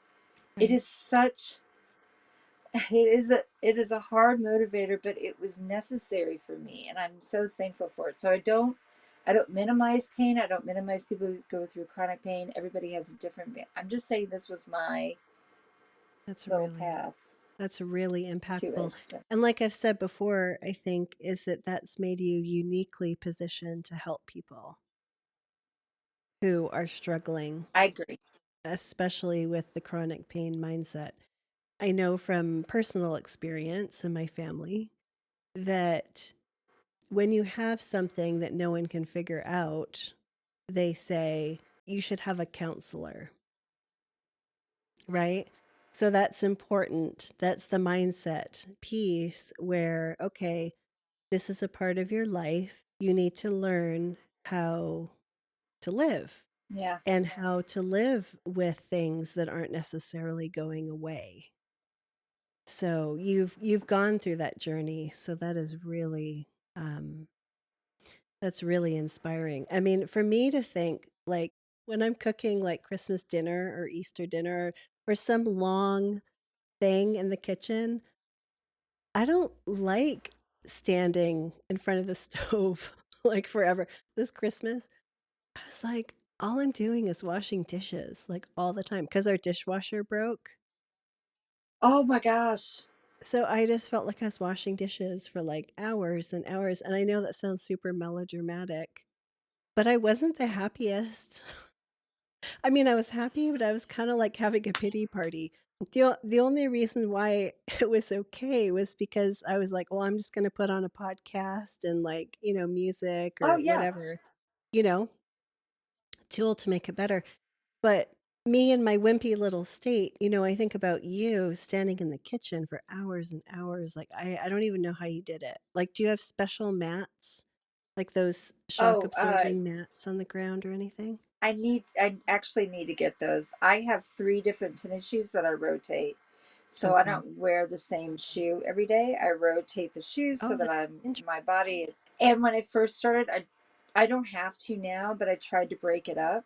It Right. is such it is a hard motivator, but it was necessary for me, and I'm so thankful for it. So I don't minimize pain. I don't minimize people who go through chronic pain. Everybody has a different. I'm just saying this was my That's little really path that's really to impactful. it. So And like I've said before, I think is that that's made you uniquely positioned to help people who are struggling, I agree. especially with the chronic pain mindset. I know from personal experience in my family that when you have something that no one can figure out, they say you should have a counselor, right? So that's important. That's the mindset piece where, okay, this is a part of your life. You need to learn how to live Yeah. and how to live with things that aren't necessarily going away. So you've gone through that journey. So that is really um, that's really inspiring. I mean, for me to think like when I'm cooking like Christmas dinner or Easter dinner or some long thing in the kitchen, I don't like standing in front of the stove like forever. This Christmas, I was like, all I'm doing is washing dishes like all the time because our dishwasher broke. Oh my gosh. So I just felt like I was washing dishes for like hours and hours. And I know that sounds super melodramatic, but I wasn't the happiest. I mean, I was happy, but I was kind of like having a pity party. The only reason why it was okay was because I was like, well, I'm just going to put on a podcast and like, music Oh or yeah. whatever, you know, tool to make it better. But me in my wimpy little state, I think about you standing in the kitchen for hours and hours. Like, I don't even know how you did it. Like, do you have special mats, like those shock Oh, absorbing mats on the ground or anything? I actually need to get those. I have three different tennis shoes that I rotate. So I Okay. don't wear the same shoe every day. I rotate the shoes so Oh, that that's I'm interesting. my body is. And when I first started, I don't have to now, but I tried to break it up.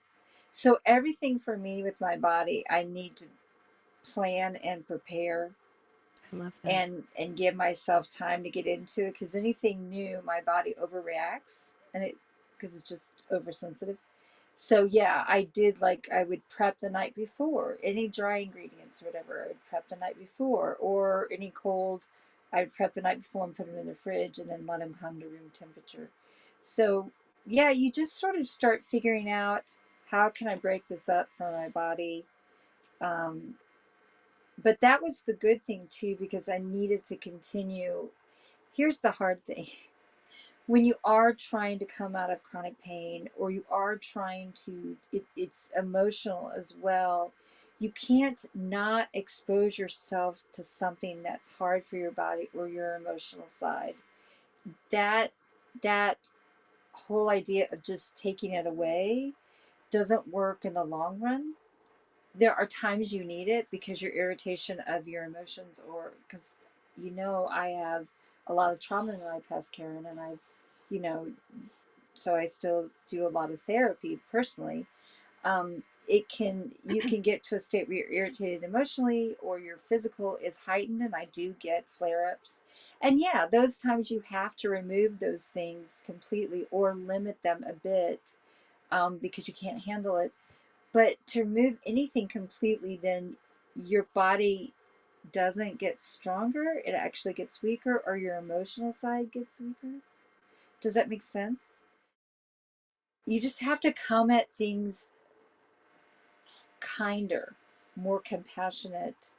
So everything for me with my body, I need to plan and prepare I love that. and give myself time to get into it because anything new my body overreacts and it because it's just oversensitive. So yeah, I did like I would prep the night before any dry ingredients or whatever. I would prep the night before, or any cold, I would prep the night before and put them in the fridge and then let them come to room temperature. So yeah, you just sort of start figuring out how can I break this up for my body. um, but that was the good thing too because I needed to continue. Here's the hard thing: when you are trying to come out of chronic pain or you are trying to it's emotional as well. You can't not expose yourself to something that's hard for your body or your emotional side. That that whole idea of just taking it away doesn't work in the long run. There are times you need it because your irritation of your emotions, or because I have a lot of trauma in my past, Karen, and I, you know so I still do a lot of therapy personally. It can You can get to a state where you're irritated emotionally or your physical is heightened, and I do get flare-ups. And yeah, those times you have to remove those things completely or limit them a bit, because you can't handle it. But to remove anything completely, then your body doesn't get stronger, it actually gets weaker, or your emotional side gets weaker. Does that make sense? You just have to come at things kinder, more compassionate,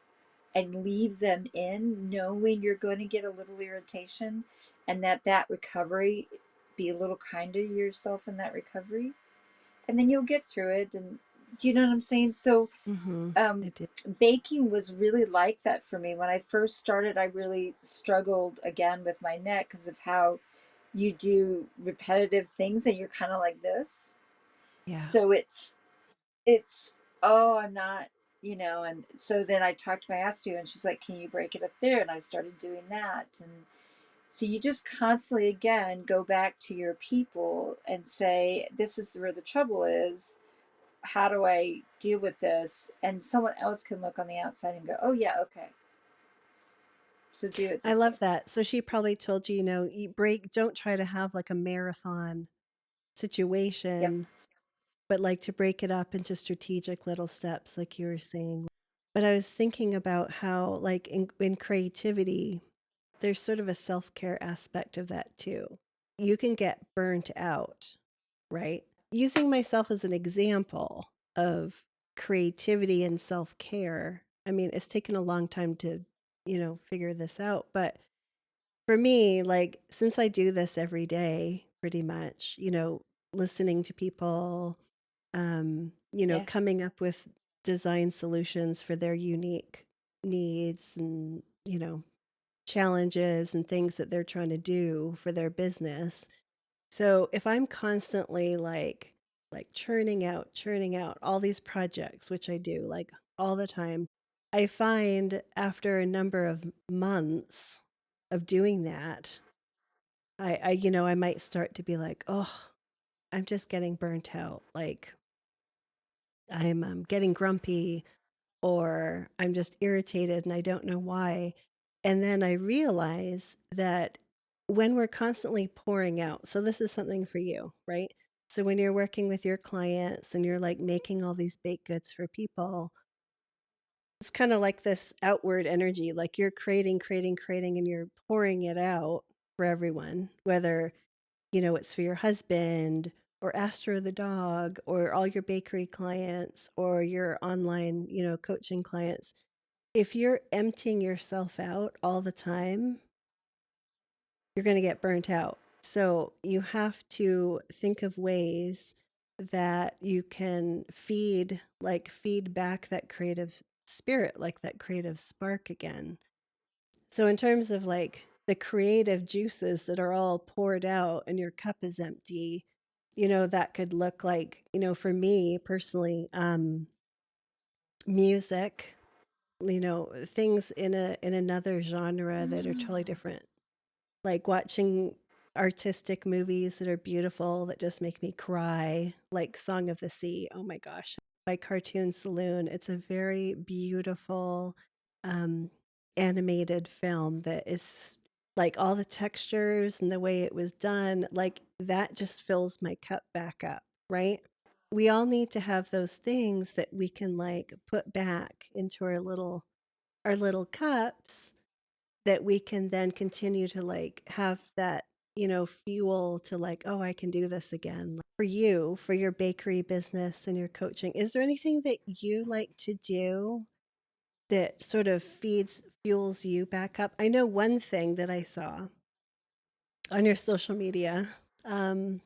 and leave them in, knowing you're going to get a little irritation, and that recovery, be a little kinder to yourself in that recovery, and then you'll get through it. And do you know what I'm saying? So Mhm. I um, did. baking was really like that for me. When I first started, I really struggled again with my neck because of how you do repetitive things and you're kind of like this. Yeah. So it's oh, I'm not, and so then I talked to my astu and she's like, can you break it up there? And I started doing that. And so you just constantly again go back to your people and say, this is where the trouble is. How do I deal with this? And someone else can look on the outside and go, oh yeah, okay, so do it I this way. love that. So she probably told you, you break don't try to have like a marathon Yep. situation, but like to break it up into strategic little steps like you were saying. But I was thinking about how like in creativity, there's sort of a self-care aspect of that too. You can get burnt out, right? Using myself as an example of creativity and self-care. I mean, it's taken a long time to, figure this out, but for me, like since I do this every day pretty much, listening to people, Yeah. coming up with design solutions for their unique needs and, challenges and things that they're trying to do for their business. So if I'm constantly like churning out all these projects, which I do like all the time, I find after a number of months of doing that, I might start to be like, oh, I'm just getting burnt out. Like I'm getting grumpy or I'm just irritated and I don't know why. And then I realize that when we're constantly pouring out, so this is something for you, right? So when you're working with your clients and you're like making all these baked goods for people, it's kind of like this outward energy, like you're creating, and you're pouring it out for everyone, whether, it's for your husband or Astro the dog or all your bakery clients or your online, coaching clients. If you're emptying yourself out all the time, you're going to get burnt out. So you have to think of ways that you can feed back that creative spirit, like that creative spark again. So in terms of like the creative juices that are all poured out and your cup is empty, that could look like, for me personally, music, things in another genre that are totally different, like watching artistic movies that are beautiful that just make me cry, like Song of the Sea. Oh my gosh, by Cartoon Saloon. It's a very beautiful um, animated film that is like all the textures and the way it was done, like that just fills my cup back up, right? We all need to have those things that we can like put back into our little cups that we can then continue to like have that, fuel to like, oh, I can do this again. Like for you, for your bakery business and your coaching, is there anything that you like to do that sort of fuels you back up? I know one thing that I saw on your social media. Um,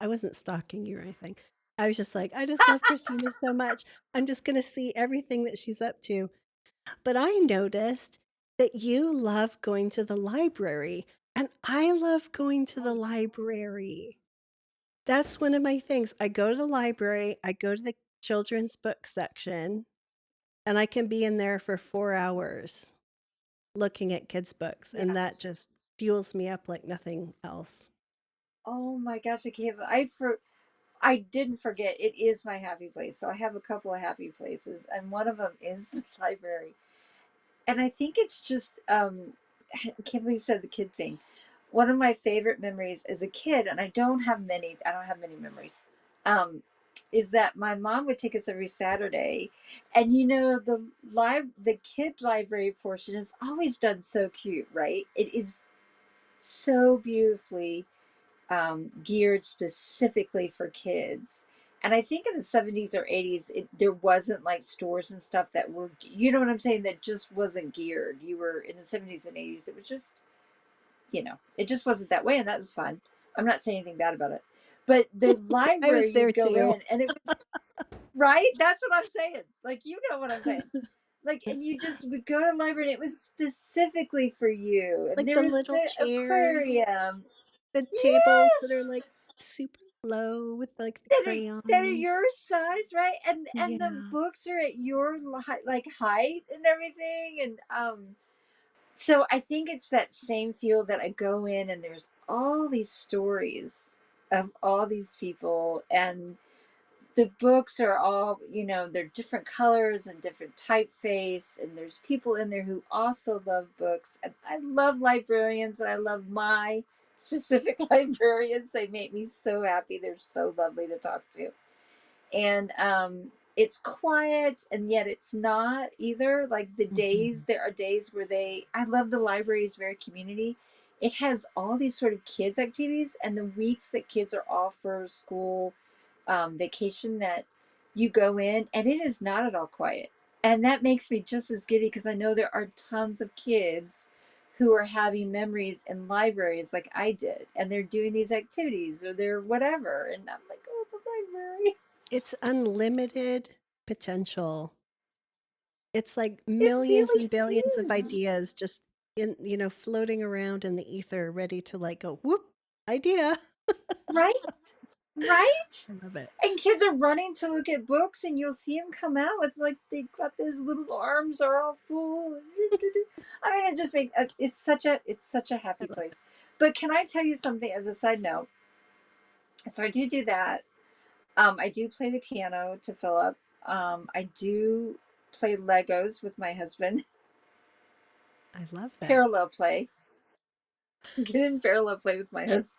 I wasn't stalking you or anything. I was just like, I just love Christina so much. I'm just going to see everything that she's up to. But I noticed that you love going to the library, and I love going to the library. That's one of my things. I go to the library, I go to the children's book section, and I can be in there for 4 hours looking at kids' books, and Yeah. that just fuels me up like nothing else. Oh my gosh, I can't. I didn't forget. It is my happy place. So I have a couple of happy places, and one of them is the library. And I think it's just I can't believe you said the kid thing. One of my favorite memories as a kid, and I don't have many. I don't have many memories. Um, is that my mom would take us every Saturday, and the kid library portion is always done so cute, right? It is so beautifully geared specifically for kids. And I think in the 70s or 80s, there wasn't like stores and stuff that were, you know what I'm saying, that just wasn't geared. You were in the 70s and 80s, it was just, it just wasn't that way, and that was fine. I'm not saying anything bad about it. But the I library, was there you'd go too. in, and it was right. That's what I'm saying. Like, you know what I'm saying. Like, and you just would go to the library, and it was specifically for you. And Like there the was little the chairs, aquarium. the tables that are Yes, like super low with like the that are crayons. your size, right? And the Yeah. books are at your like height and everything. And so I think it's that same feel that I go in, and there's all these stories of all these people, and the books are all, they're different colors and different typeface, and there's people in there who also love books. And I love librarians, and I love my specific librarians. They make me so happy. They're so lovely to talk to. And it's quiet, and yet it's not either. Like, Mhm. there are days where I love the library is very community. It has all these sort of kids activities, and the weeks that kids are off for school vacation, that you go in, and it is not at all quiet. And that makes me just as giddy, because I know there are tons of kids who are having memories in libraries like I did, and they're doing these activities, or they're whatever, and I'm like, oh, the library. It's unlimited potential. It's like It millions really and billions of is. ideas just floating around in the ether, ready to like go, whoop, idea. Right? Right? I love it. And kids are running to look at books, and you'll see them come out with, like, they've got those little arms are all full. I mean, it just makes it's such a I happy love it. place. But can I tell you something as a side note? So I do that. I do play the piano to Philip. I do play Legos with my husband. I love that. Parallel play. Get in parallel play with my husband.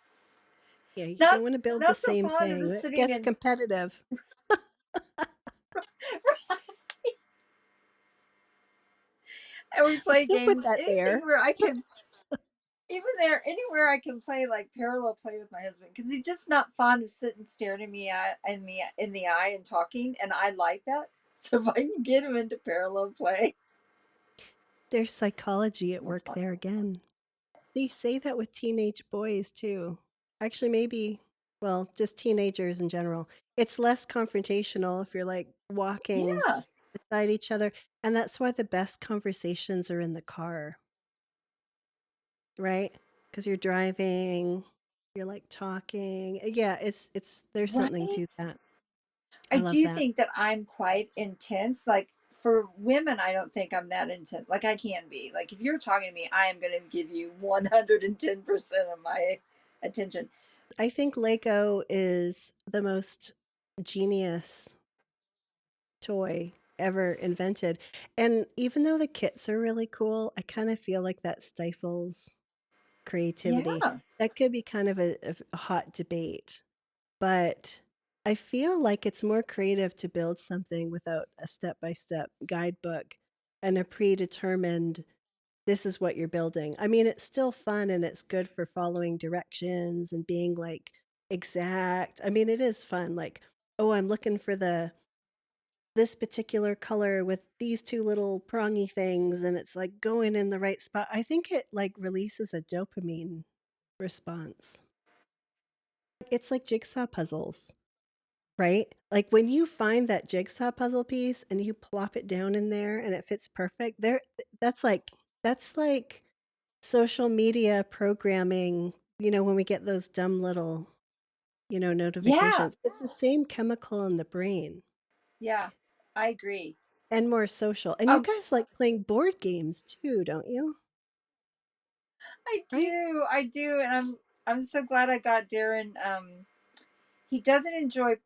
Yeah, you Not don't want to build the not so same fond of thing. the It sitting gets in. competitive. And we play Don't put games, that anything there. where I can, even there, anywhere I can play like parallel play with my husband, because he's just not fond of sitting staring at me in the eye and talking, and I like that. So if I can get him into parallel play, There's psychology at we'll work talk. there again. They say that with teenage boys too. Actually, maybe, well, just teenagers in general. It's less confrontational if you're like walking Yeah, beside each other. And that's why the best conversations are in the car, right? Because you're driving, you're like talking. Yeah, there's something to right. that. I I love do that. think that I'm quite intense. Like, for women, I don't think I'm that intense. Like, I can be. Like, if you're talking to me, I am going to give you 110% of my attention. I think Lego is the most genius toy ever invented. And even though the kits are really cool, I kind of feel like that stifles creativity. Yeah, That could be kind of a hot debate, but I feel like it's more creative to build something without a step by step guidebook and a predetermined, this is what you're building. I mean, it's still fun and it's good for following directions and being like exact. I mean, it is fun. Like, oh, I'm looking for this particular color with these two little prongy things and it's like going in the right spot. I think it like releases a dopamine response. It's like jigsaw puzzles, right? Like when you find that jigsaw puzzle piece and you plop it down in there and it fits perfect, there that's like social media programming, when we get those dumb little, yeah, notifications. It's the same chemical in the brain yeah. I agree. and more social. And you Um, guys like playing board games too, don't you? Right? I do, and I'm so glad I got Darren. He doesn't enjoy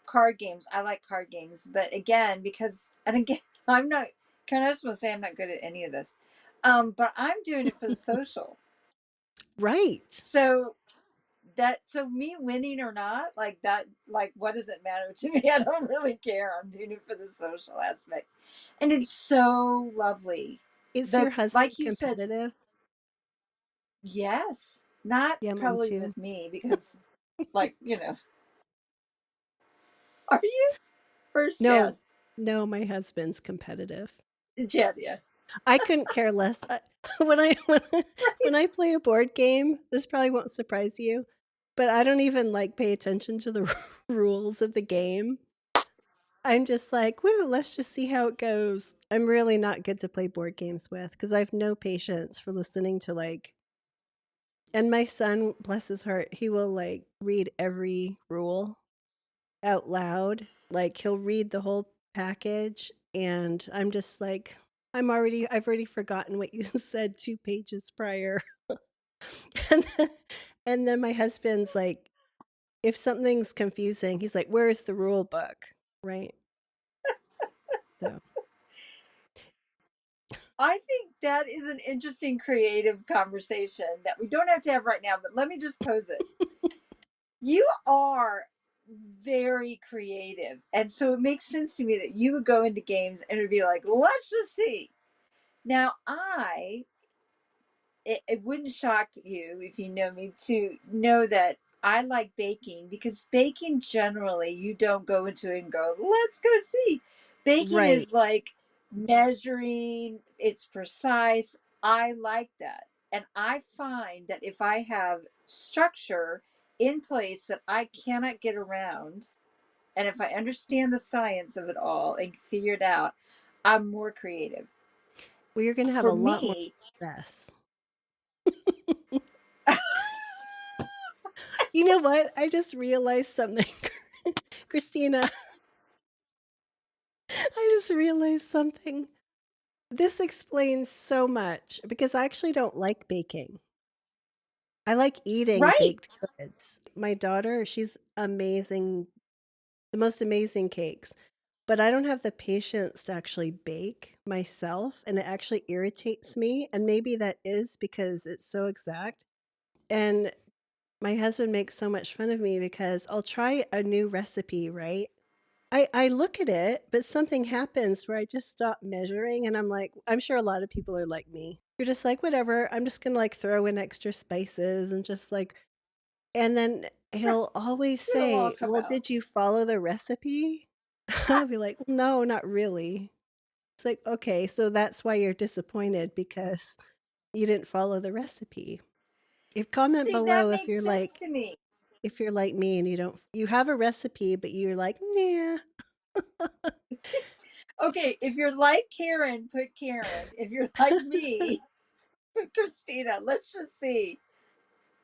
card games. I like card games, but again, and again, I'm not. Can I just want to say I'm not good at any of this, but I'm doing it for the social. Right. So that, so me winning or not, like that, like what does it matter to me? I don't really care. I'm doing it for the social aspect. And it's so lovely. Is your The husband like you said, competitive? yes. Not Yeah, mine probably too. with me because like, are you first No, Chad? no, my husband's competitive. Chad, yeah. I couldn't care less. When I when I Right. play a board game, this probably won't surprise you, but I don't even like pay attention to the rules of the game. I'm just like, woo, let's just see how it goes. I'm really not good to play board games with because I have no patience for listening to like. And my son, bless his heart, he will like read every rule out loud. Like he'll read the whole package, and I'm just like, I've already forgotten what you said 2 pages prior. and, then, and then my husband's like, if something's confusing, he's like, where's the rule book? Right. So I think that is an interesting creative conversation that we don't have to have right now, but let me just pose it. You are very creative. And so it makes sense to me that you would go into games and it would be like, let's just see. Now, it wouldn't shock you if you know me to know that I like baking because baking generally you don't go into it and go, let's go see. Baking right. is like measuring, it's precise. I like that. And I find that if I have structure in place that I cannot get around, and if I understand the science of it all and figure it out, I'm more creative. Well, you're gonna have For a lot more me, success. You know what? I just realized something. Christina, I just realized something. This explains so much because I actually don't like baking. I like eating right? baked goods. My daughter, she's amazing, the most amazing cakes, but I don't have the patience to actually bake myself, and it actually irritates me. And maybe that is because it's so exact. And my husband makes so much fun of me because I'll try a new recipe, right? I look at it, but something happens where I just stop measuring and I'm like, I'm sure a lot of people are like me. You're just like, whatever, I'm just gonna like throw in extra spices and just like, and then he'll always It'll all say, come well, out. did you follow the recipe? I'll be like, no, not really. It's like, okay, so that's why you're disappointed because you didn't follow the recipe. If comment See, that below makes sense to me. if you're like me and you have a recipe but you're like, nah. Okay, if you're like Karen, put Karen. If you're like me, put Christina. Let's just see.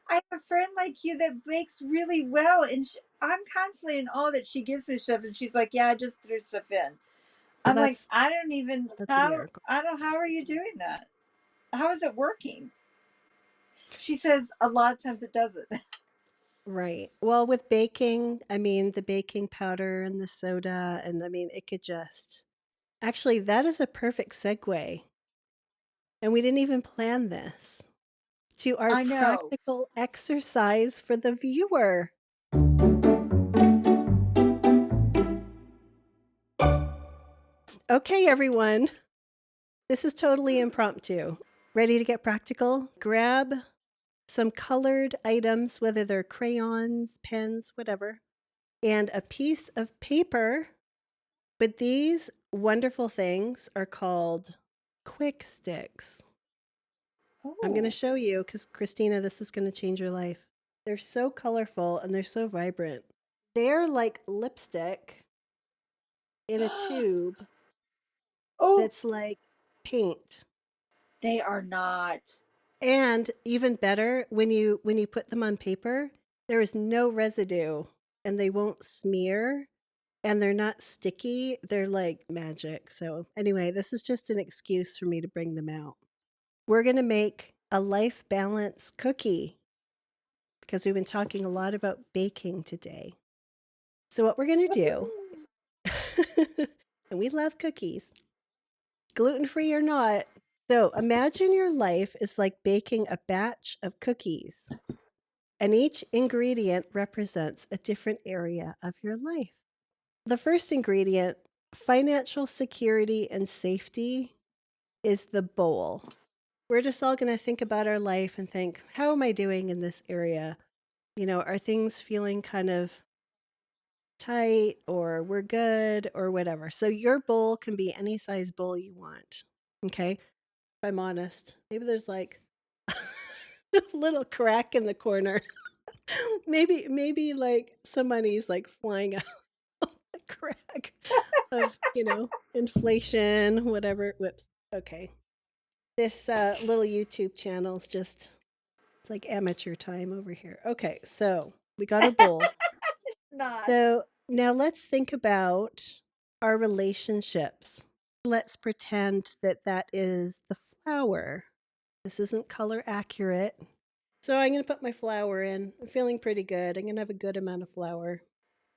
I have a friend like you that bakes really well, and I'm constantly in awe that she gives me stuff, and she's like, "Yeah, I just threw stuff in." Well, I'm like, I don't even that's a how miracle. I don't. How are you doing that? How is it working? She says a lot of times it doesn't. Right. Well, with baking, I mean, the baking powder and the soda, and I mean, it could just actually, that is a perfect segue. And we didn't even plan this to our I know. practical exercise for the viewer. Okay, everyone, this is totally impromptu. Ready to get practical? Grab some colored items, whether they're crayons, pens, whatever, and a piece of paper. But these wonderful things are called quick sticks. I'm going to Oh, show you because, Christina, this is going to change your life. They're so colorful and they're so vibrant. They're like lipstick in a tube oh, that's like paint. they are not. And even better, when you put them on paper, there is no residue and they won't smear and they're not sticky. They're like magic. So, anyway, this is just an excuse for me to bring them out. We're going to make a life balance cookie because we've been talking a lot about baking today. So, what we're going to do, and we love cookies, gluten free or not. So, imagine your life is like baking a batch of cookies. and each ingredient represents a different area of your life. The first ingredient, financial security and safety, is the bowl. We're just all going to think about our life and think, how am I doing in this area? Are things feeling kind of tight, or we're good, or whatever? So your bowl can be any size bowl you want. Okay. If I'm honest, maybe there's like a little crack in the corner. maybe like some money's like flying out the crack of, inflation, whatever. Whoops. Okay. This little YouTube channel's just, it's like amateur time over here. Okay, so we got our bowl. Not. So now let's think about our relationships. Let's pretend that that is the flower. This isn't color accurate. So I'm going to put my flour in. I'm feeling pretty good. I'm going to have a good amount of flour.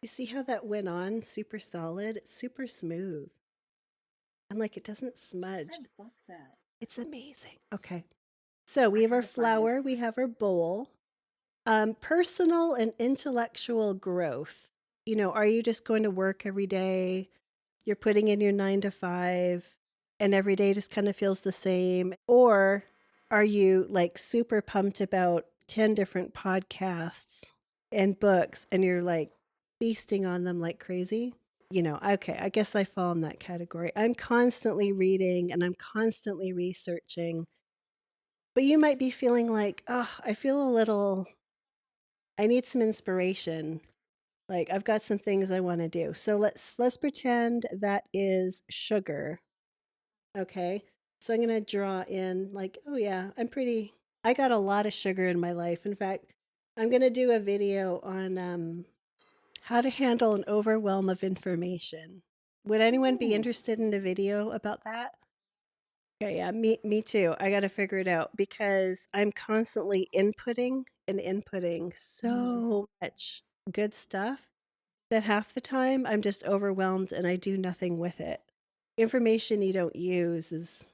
You see how that went on? Super solid. It's super smooth. And like it doesn't smudge. I love that. It's amazing. Okay. So we I have our gotta find it. flour, we have our bowl. Personal and intellectual growth. Are you just going to work every day? You're putting in your 9 to 5, and every day just kind of feels the same? Or are you like super pumped about 10 different podcasts and books, and you're like feasting on them like crazy? Okay, I guess I fall in that category. I'm constantly reading and I'm constantly researching. But you might be feeling like, oh, I need some inspiration. Like I've got some things I want to do. So let's pretend that is sugar. Okay. So I'm going to draw in like, oh yeah, I got a lot of sugar in my life. In fact, I'm going to do a video on how to handle an overwhelm of information. Would anyone be Ooh. interested in a video about that? Okay, yeah, me too. I got to figure it out because I'm constantly inputting and inputting so much good stuff that half the time I'm just overwhelmed and I do nothing with it. Information you don't use is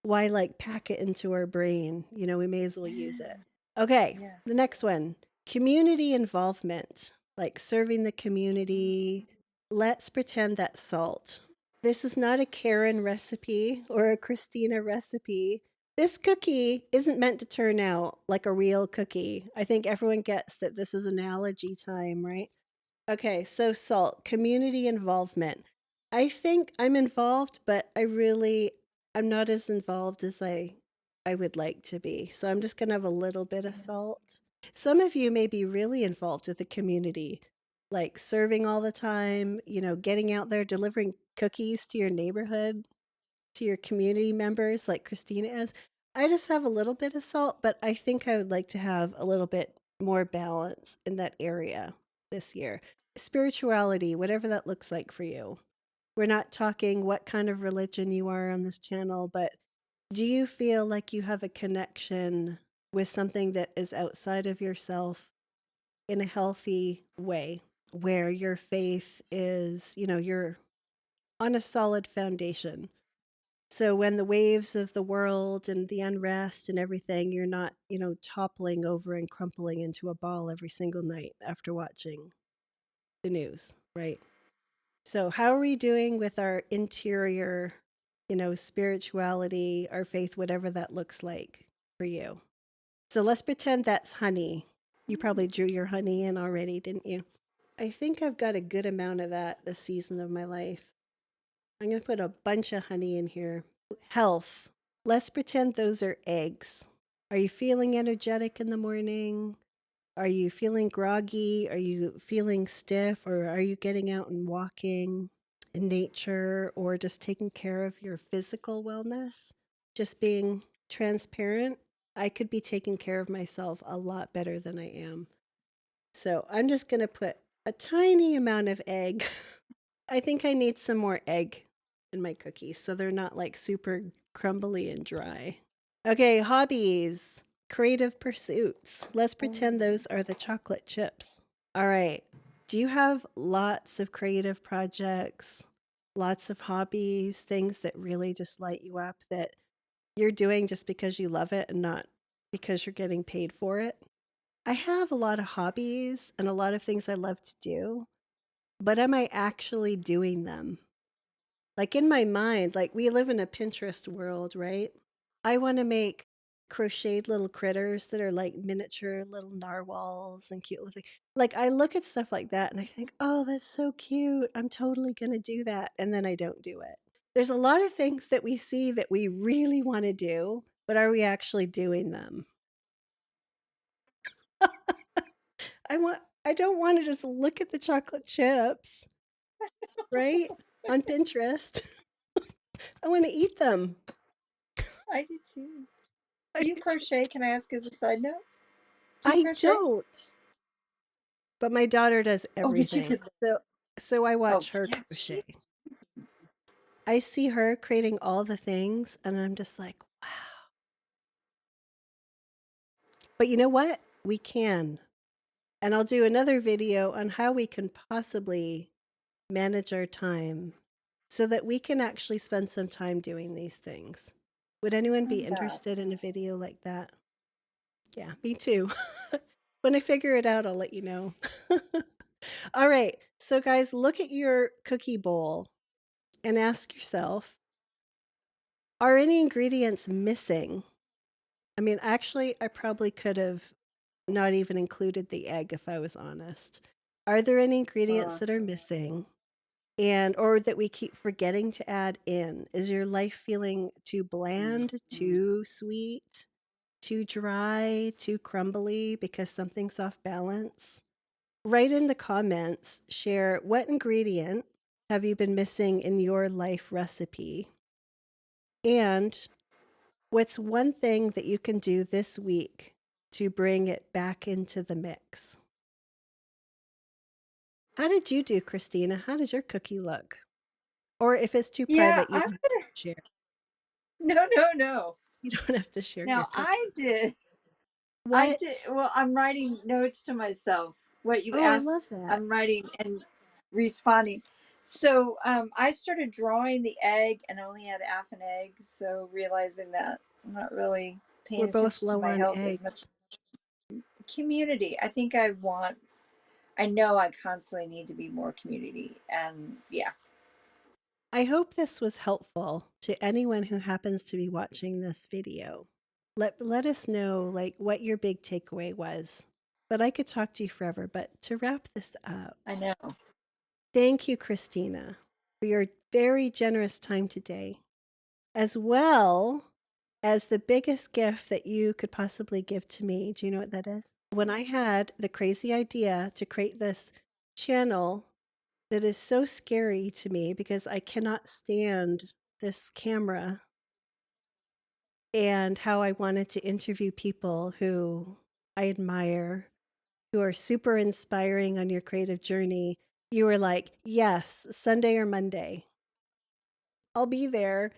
why like pack it into our brain. We may as well use it. Okay, Yeah. the next one, community involvement, like serving the community. Let's pretend that's salt. This is not a Karen recipe or a Christina recipe. This cookie isn't meant to turn out like a real cookie. I think everyone gets that this is analogy time, right? Okay, so salt, community involvement. I think I'm involved, but I'm not as involved as I would like to be. So I'm just going to have a little bit of salt. Some of you may be really involved with the community, like serving all the time, getting out there, delivering cookies to your neighborhood, to your community members, like Christina is. I just have a little bit of salt, but I think I would like to have a little bit more balance in that area this year. Spirituality, whatever that looks like for you. We're not talking what kind of religion you are on this channel, but do you feel like you have a connection with something that is outside of yourself in a healthy way, where your faith is, you're on a solid foundation? So when the waves of the world and the unrest and everything, you're not, toppling over and crumpling into a ball every single night after watching the news, right? So how are we doing with our interior, spirituality, our faith, whatever that looks like for you? So let's pretend that's honey. You probably drew your honey in already, didn't you? I think I've got a good amount of that this season of my life. I'm going to put a bunch of honey in here. Health. Let's pretend those are eggs. Are you feeling energetic in the morning? Are you feeling groggy? Are you feeling stiff? Or are you getting out and walking in nature or just taking care of your physical wellness? Just being transparent. I could be taking care of myself a lot better than I am. So I'm just going to put a tiny amount of egg. I think I need some more egg in my cookies so they're not like super crumbly and dry. Okay, hobbies, creative pursuits. Let's pretend those are the chocolate chips. All right. Do you have lots of creative projects, lots of hobbies, things that really just light you up that you're doing just because you love it and not because you're getting paid for it? I have a lot of hobbies and a lot of things I love to do, but am I actually doing them? Like in my mind, like we live in a Pinterest world, right? I want to make crocheted little critters that are like miniature little narwhals and cute little things. Like I look at stuff like that and I think, oh, that's so cute. I'm totally going to do that. And then I don't do it. There's a lot of things that we see that we really want to do, but are we actually doing them? I don't want to just look at the chocolate chips, right? On Pinterest. I want to eat them. I do too. I Do you crochet? Can I ask as a side note? Do you I crochet? don't. But my daughter does Oh, but you everything. could. So I Oh, watch her yeah, she. crochet. I see her creating all the things and I'm just like, wow. But you know what? We can. And I'll do another video on how we can possibly manage our time so that we can actually spend some time doing these things. Would anyone be Love that. interested in a video like that? Yeah, me too. When I figure it out, I'll let you know. All right. So, guys, look at your cookie bowl and ask yourself, are any ingredients missing? I mean, actually, I probably could have not even included the egg if I was honest. Are there any ingredients Uh, that are missing and or that we keep forgetting to add in? Is your life feeling too mm, bland, mm. too sweet, too dry, too crumbly because something's off balance? Write in the comments, share what ingredient have you been missing in your life recipe? And what's one thing that you can do this week to bring it back into the mix? How did you do, Christina? How does your cookie look? Or if it's too Yeah, private, you I'm don't have gonna. to share. No, no, no. You don't have to share your Now cookie. I did. I did. What? Well, I'm writing notes to myself. What you Oh, I love asked, that. I'm writing and responding. So I started drawing the egg and only had half an egg. So realizing that I'm not really We're paying both attention to low my on health as much. eggs. Community. I think I want. I know I constantly need to be more community, and yeah, I hope this was helpful to anyone who happens to be watching this video. Let us know like what your big takeaway was. But I could talk to you forever, but to wrap this up, I know. thank you, Christina, for your very generous time today, as well as the biggest gift that you could possibly give to me. Do you know what that is? When I had the crazy idea to create this channel that is so scary to me because I cannot stand this camera and how I wanted to interview people who I admire, who are super inspiring on your creative journey, you were like, yes, Sunday or Monday, I'll be there.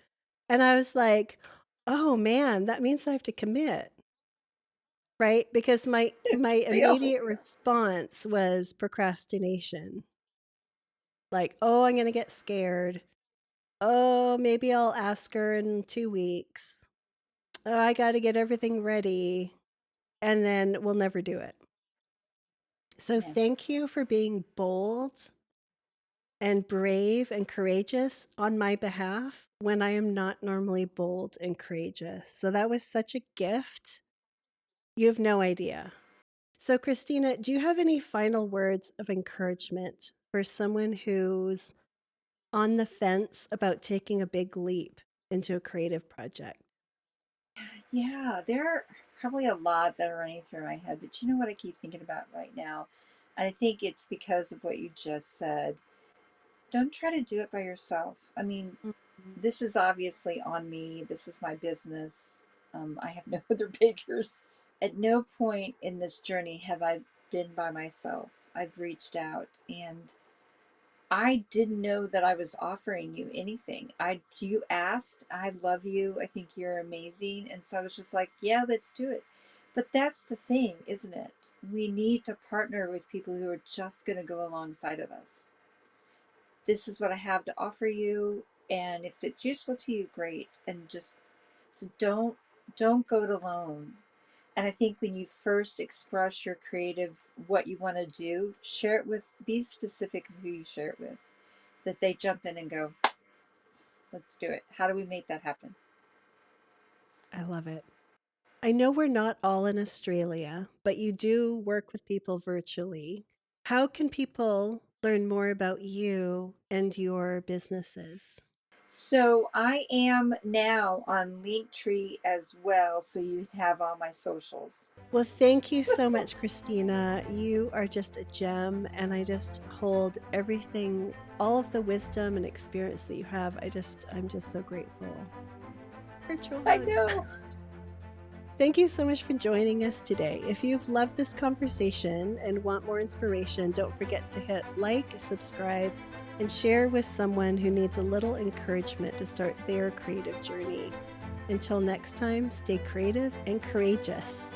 And I was like, oh man, that means I have to commit, right? Because my It's real. immediate response was procrastination. Like, oh, I'm going to get scared. Oh, maybe I'll ask her in 2 weeks. Oh, I got to get everything ready. And then we'll never do it. So Yeah. thank you for being bold and brave and courageous on my behalf when I am not normally bold and courageous. So that was such a gift. You have no idea. So, Christina, do you have any final words of encouragement for someone who's on the fence about taking a big leap into a creative project? Yeah, there are probably a lot that are running through my head, but you know what I keep thinking about right now? And I think it's because of what you just said. Don't try to do it by yourself. I mean, Mhm. this is obviously on me. This is my business. I have no other bakers. At no point in this journey have I been by myself. I've reached out and I didn't know that I was offering you anything. You asked, I love you. I think you're amazing. And so I was just like, yeah, let's do it. But that's the thing, isn't it? We need to partner with people who are just going to go alongside of us. This is what I have to offer you, and if it's useful to you, great. And just so don't go it alone. And I think when you first express your creative, what you want to do, share it with, be specific of who you share it with, that they jump in and go, let's do it. How do we make that happen? I love it. I know we're not all in Australia, but you do work with people virtually. How can people learn more about you and your businesses? So I am now on Linktree as well. So you have all my socials. Well, thank you so much, Christina. You are just a gem, and I just hold everything, all of the wisdom and experience that you have. I'm just so grateful. Virtual I hug. know. Thank you so much for joining us today. If you've loved this conversation and want more inspiration, don't forget to hit like, subscribe, and share with someone who needs a little encouragement to start their creative journey. Until next time, stay creative and courageous.